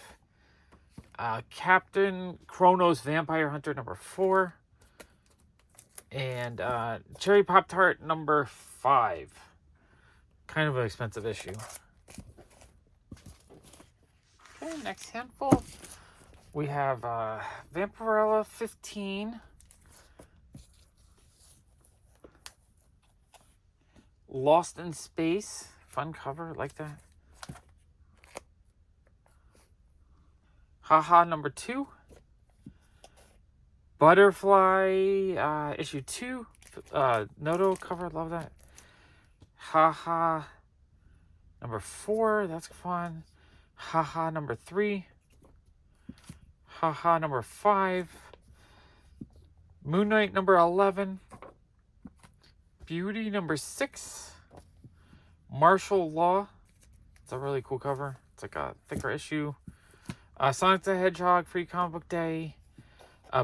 Captain Kronos Vampire Hunter number 4. And Cherry Pop Tart number 5. Kind of an expensive issue. Okay, next handful. We have Vampirella 15. Lost in Space. Fun cover, like that. Haha number 2. Butterfly issue 2. Noto cover, love that. Haha number 4, that's fun. Haha number 3. Haha number 5. Moon Knight number 11. Beauty number 6. Martial Law. It's a really cool cover. It's like a thicker issue. Sonic the Hedgehog Free Comic Book Day.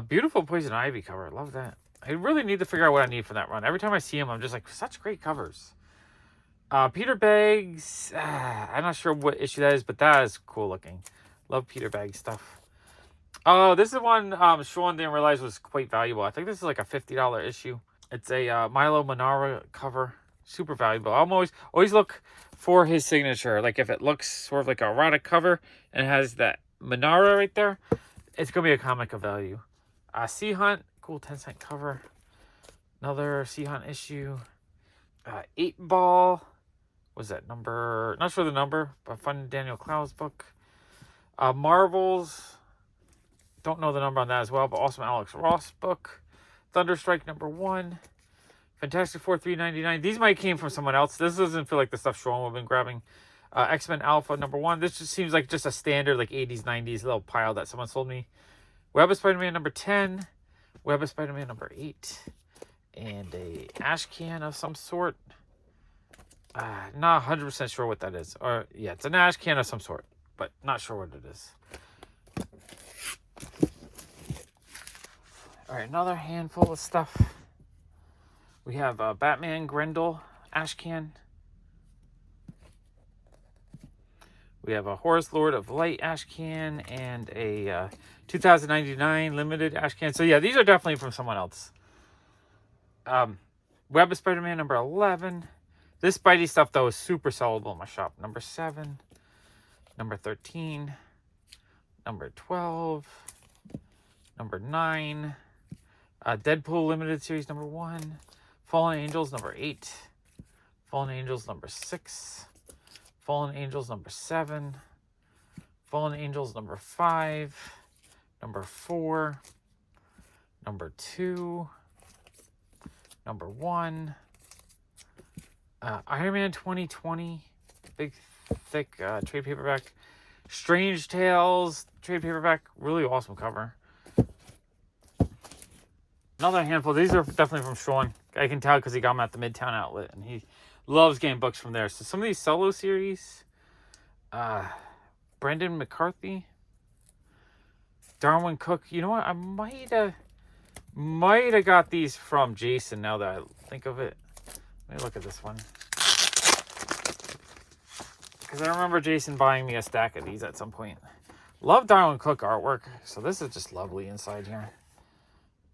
Beautiful Poison Ivy cover. Love that. I really need to figure out what I need for that run. Every time I see him, I'm just like, such great covers. Peter Baggs. I'm not sure what issue that is, but that is cool looking. Love Peter Baggs stuff. Oh, this is one Sean didn't realize was quite valuable. I think this is like a $50 issue. It's a Milo Manara cover. Super valuable. I'm always look for his signature. Like if it looks sort of like a erotic cover and it has that Manara right there, it's going to be a comic of value. Sea Hunt. Cool 10-cent cover. Another Sea Hunt issue. 8-Ball. Was that number? Not sure the number, but fun Daniel Clowes book. Marvels. Don't know the number on that as well, but awesome Alex Ross book. Thunderstrike number 1. Fantastic Four 399. These might came from someone else. This doesn't feel like the stuff Sean would have been grabbing. X-Men Alpha number 1. This just seems like just a standard like 80s, 90s little pile that someone sold me. Web of Spider-Man number 10. Web of Spider-Man number 8. And a ash can of some sort. Not 100% sure what that is. Or yeah, it's an ash can of some sort, but not sure what it is. All right, another handful of stuff. We have Batman Grendel ash can. We have a Horus Lord of Light ash can and a 2099 limited ash can. So yeah, these are definitely from someone else. Web of Spider-Man number 11. This Spidey stuff, though, is super sellable in my shop. Number 7. Number 13. Number 12. Number 9. Deadpool Limited Series number 1. Fallen Angels number 8. Fallen Angels number 6. Fallen Angels number 7. Fallen Angels number 5. Number 4. Number 2. Number 1. Iron Man 2020. Big, thick trade paperback. Strange Tales trade paperback. Really awesome cover. Another handful. These are definitely from Sean. I can tell because he got them at the Midtown Outlet. And he loves getting books from there. So some of these solo series. Brendan McCarthy. Darwin Cook. You know what? I might have got these from Jason now that I think of it. Let me look at this one. Because I remember Jason buying me a stack of these at some point. Love Darwin Cook artwork. So this is just lovely inside here.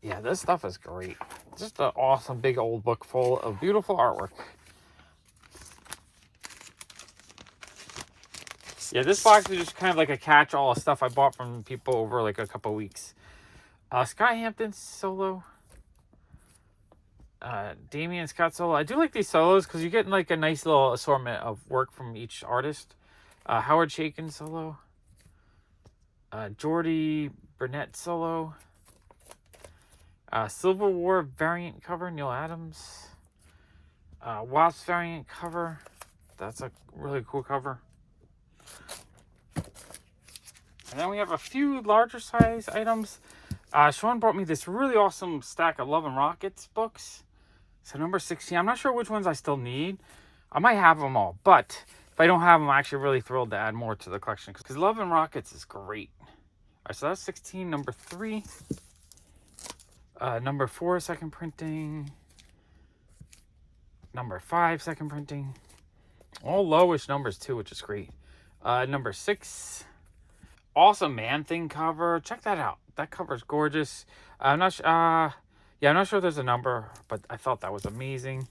Yeah, this stuff is great. Just an awesome big old book full of beautiful artwork. Yeah, this box is just kind of like a catch-all of stuff I bought from people over like a couple weeks. Sky Hampton solo. Damien Scott solo. I do like these solos because you get like a nice little assortment of work from each artist. Howard Chaykin solo. Jordy Burnett solo. Civil War variant cover, Neil Adams. Wasp variant cover. That's a really cool cover. And then we have a few larger size items. Sean brought me this really awesome stack of Love and Rockets books. So number 16. I'm not sure which ones I still need. I might have them all. But if I don't have them, I'm actually really thrilled to add more to the collection. Because Love and Rockets is great. Alright, so that's 16. Number 3. Number 4, second printing. Number 5, second printing. All lowish numbers too, which is great. Number 6. Awesome Man-Thing cover. Check that out. That cover is gorgeous. I'm not sure if there's a number, but I thought that was amazing.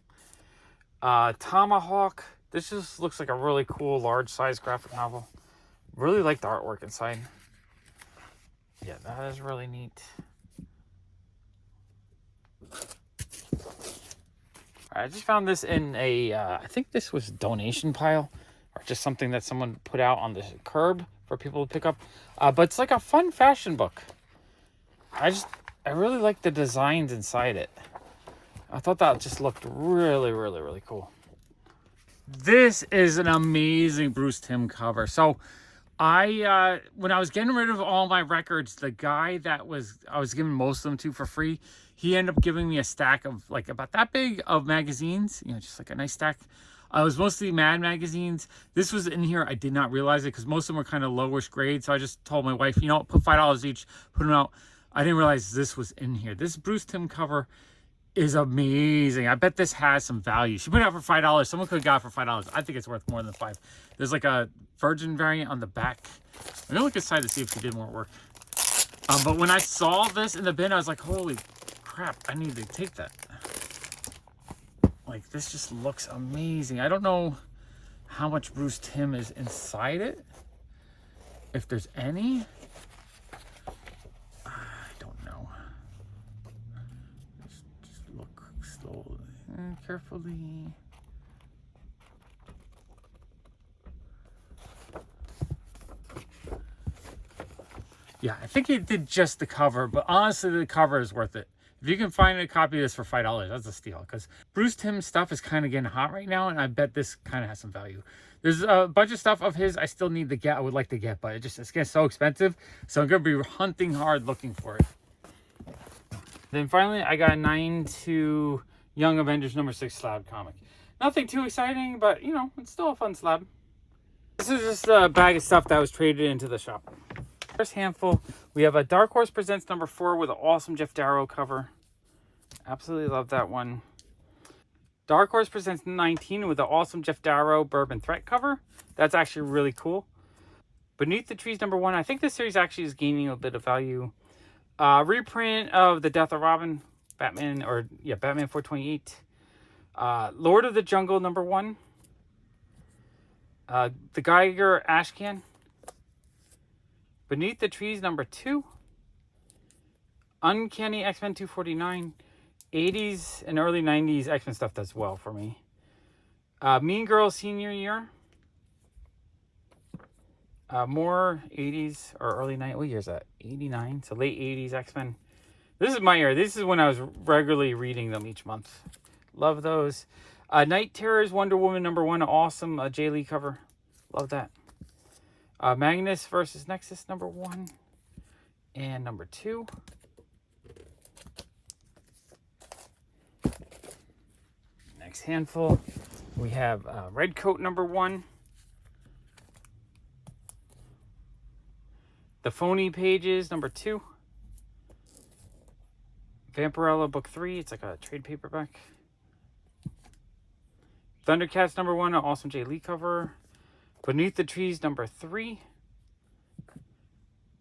Tomahawk. This just looks like a really cool large size graphic novel. Really like the artwork inside. Yeah, that is really neat. I just found this in a, I think this was a donation pile, or just something that someone put out on the curb for people to pick up. But it's like a fun fashion book. I really like the designs inside it. I thought that just looked really, really, really cool. This is an amazing Bruce Timm cover. So when I was getting rid of all my records, the guy that I was giving most of them to for free, he ended up giving me a stack of like about that big of magazines, just like a nice stack. It was mostly Mad magazines. This was in here. I did not realize it because most of them were kind of lowish grade. So I just told my wife, put $5 each, put them out. I didn't realize this was in here. This Bruce Timm cover is amazing. I bet this has some value. She put it out for $5. Someone could have got it for $5. I think it's worth more than $5. There's like a virgin variant on the back. I'm gonna look inside to see if she did more work. But when I saw this in the bin, I was like, holy crap, I need to take that. Like, this just looks amazing. I don't know how much Bruce Timm is inside it. If there's any. I don't know. Just look slowly and carefully. Yeah, I think he did just the cover, but honestly, the cover is worth it. If you can find a copy of this for $5, that's a steal. Because Bruce Timm's stuff is kind of getting hot right now, and I bet this kind of has some value. There's a bunch of stuff of his I still need to get. I would like to get, but it's getting so expensive. So I'm going to be hunting hard looking for it. Then finally, I got a 9-2 Young Avengers number 6 slab comic. Nothing too exciting, but, it's still a fun slab. This is just a bag of stuff that was traded into the shop. First handful, we have a Dark Horse Presents number 4 with an awesome Jeff Darrow cover. Absolutely love that one. Dark Horse Presents 19 with an awesome Jeff Darrow Bourbon Threat cover. That's actually really cool. Beneath the Trees number 1. I think this series actually is gaining a bit of value. Reprint of The Death of Robin. Batman 428. Lord of the Jungle number 1. The Geiger Ashcan. Beneath the Trees number 2. Uncanny X-Men 249. 80s and early 90s X-Men stuff does well for me. Mean Girls Senior Year. More 80s or early 90s. What year is that? 89. So late 80s X-Men. This is my year. This is when I was regularly reading them each month. Love those. Night Terrors Wonder Woman number 1. Awesome Jay Lee cover. Love that. Magnus versus Nexus number 1 and number 2. Next handful, we have Red Coat number 1. The Phony Pages number 2. Vampirella book 3. It's like a trade paperback. Thundercats number 1. An awesome Jay Lee cover. Beneath the Trees number 3.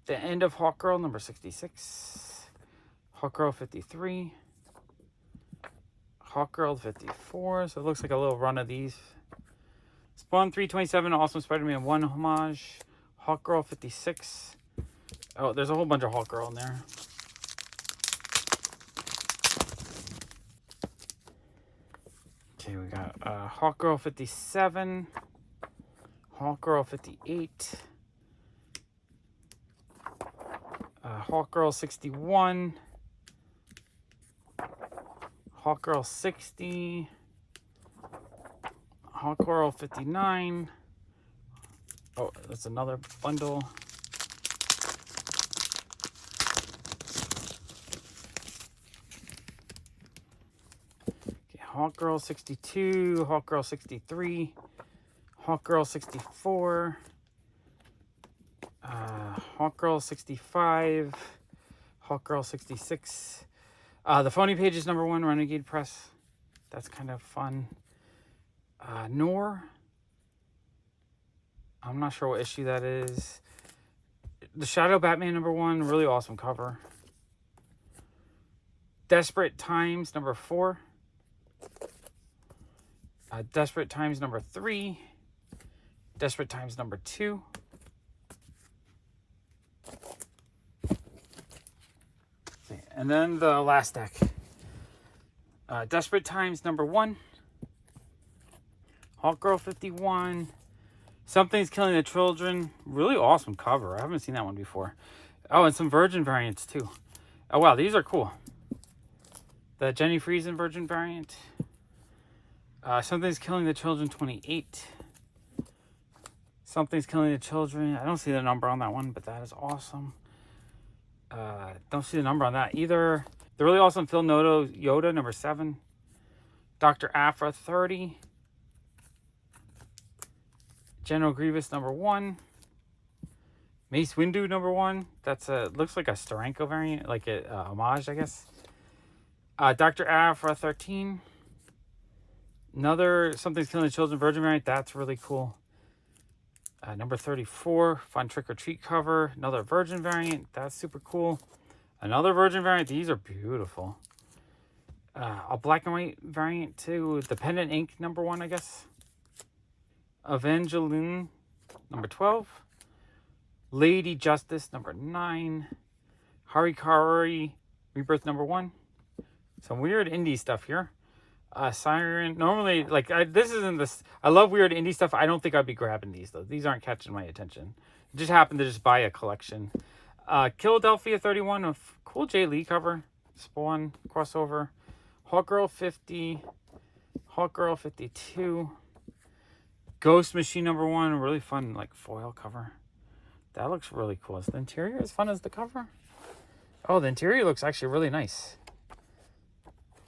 The End of Hawkgirl number 66. Hawkgirl 53. Hawkgirl 54. So it looks like a little run of these. Spawn 327. Awesome Spider-Man 1 homage. Hawkgirl 56. Oh, there's a whole bunch of Hawkgirl in there. Okay, we got Hawkgirl 57, Hawkgirl 58, Hawkgirl 61, Hawkgirl 60, Hawkgirl 59. Oh, that's another bundle. Okay, Hawkgirl 62, Hawkgirl 63, Hawkgirl 64, Hawkgirl 65, Hawkgirl 66. The Phony Pages #1 Renegade Press. That's kind of fun. Noor. I'm not sure what issue that is. The Shadow Batman #1, really awesome cover. Desperate Times #4. Desperate Times #3. Desperate Times #2. And then the last deck. Desperate Times #1. Hawkgirl 51. Something's Killing the Children. Really awesome cover. I haven't seen that one before. Oh, and some Virgin variants too. Oh, wow. These are cool. The Jenny Friesen Virgin variant. Something's Killing the Children 28. Something's Killing the Children. I don't see the number on that one, but that is awesome. Don't see the number on that either. The really awesome Phil Noto Yoda #7. Dr. Aphra 30. General Grievous #1. Mace Windu #1. That's looks like a Steranko variant, like a homage, I guess. Dr. Aphra 13. Another Something's Killing the Children Virgin variant. That's really cool. Number 34. Fun Trick or Treat cover. Another Virgin variant. That's super cool. Another Virgin variant. These are beautiful. A black and white variant too. Dependent Ink #1, I guess. Evangeline #12. Lady Justice #9. Harikari Rebirth #1. Some weird indie stuff here. Siren. Normally, like, this isn't this. I love weird indie stuff. I don't think I'd be grabbing these, though. These aren't catching my attention. I just happened to just buy a collection. Philadelphia 31, a cool Jay Lee cover. Spawn crossover. Hawkgirl 50. Hawkgirl 52. Ghost Machine #1. Really fun, like, foil cover. That looks really cool. Is the interior as fun as the cover? Oh, the interior looks actually really nice.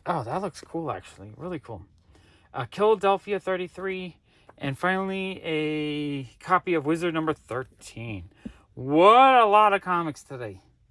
Oh, that looks cool, actually. Really cool. Philadelphia 33. And finally, a copy of Wizard #13. What a lot of comics today.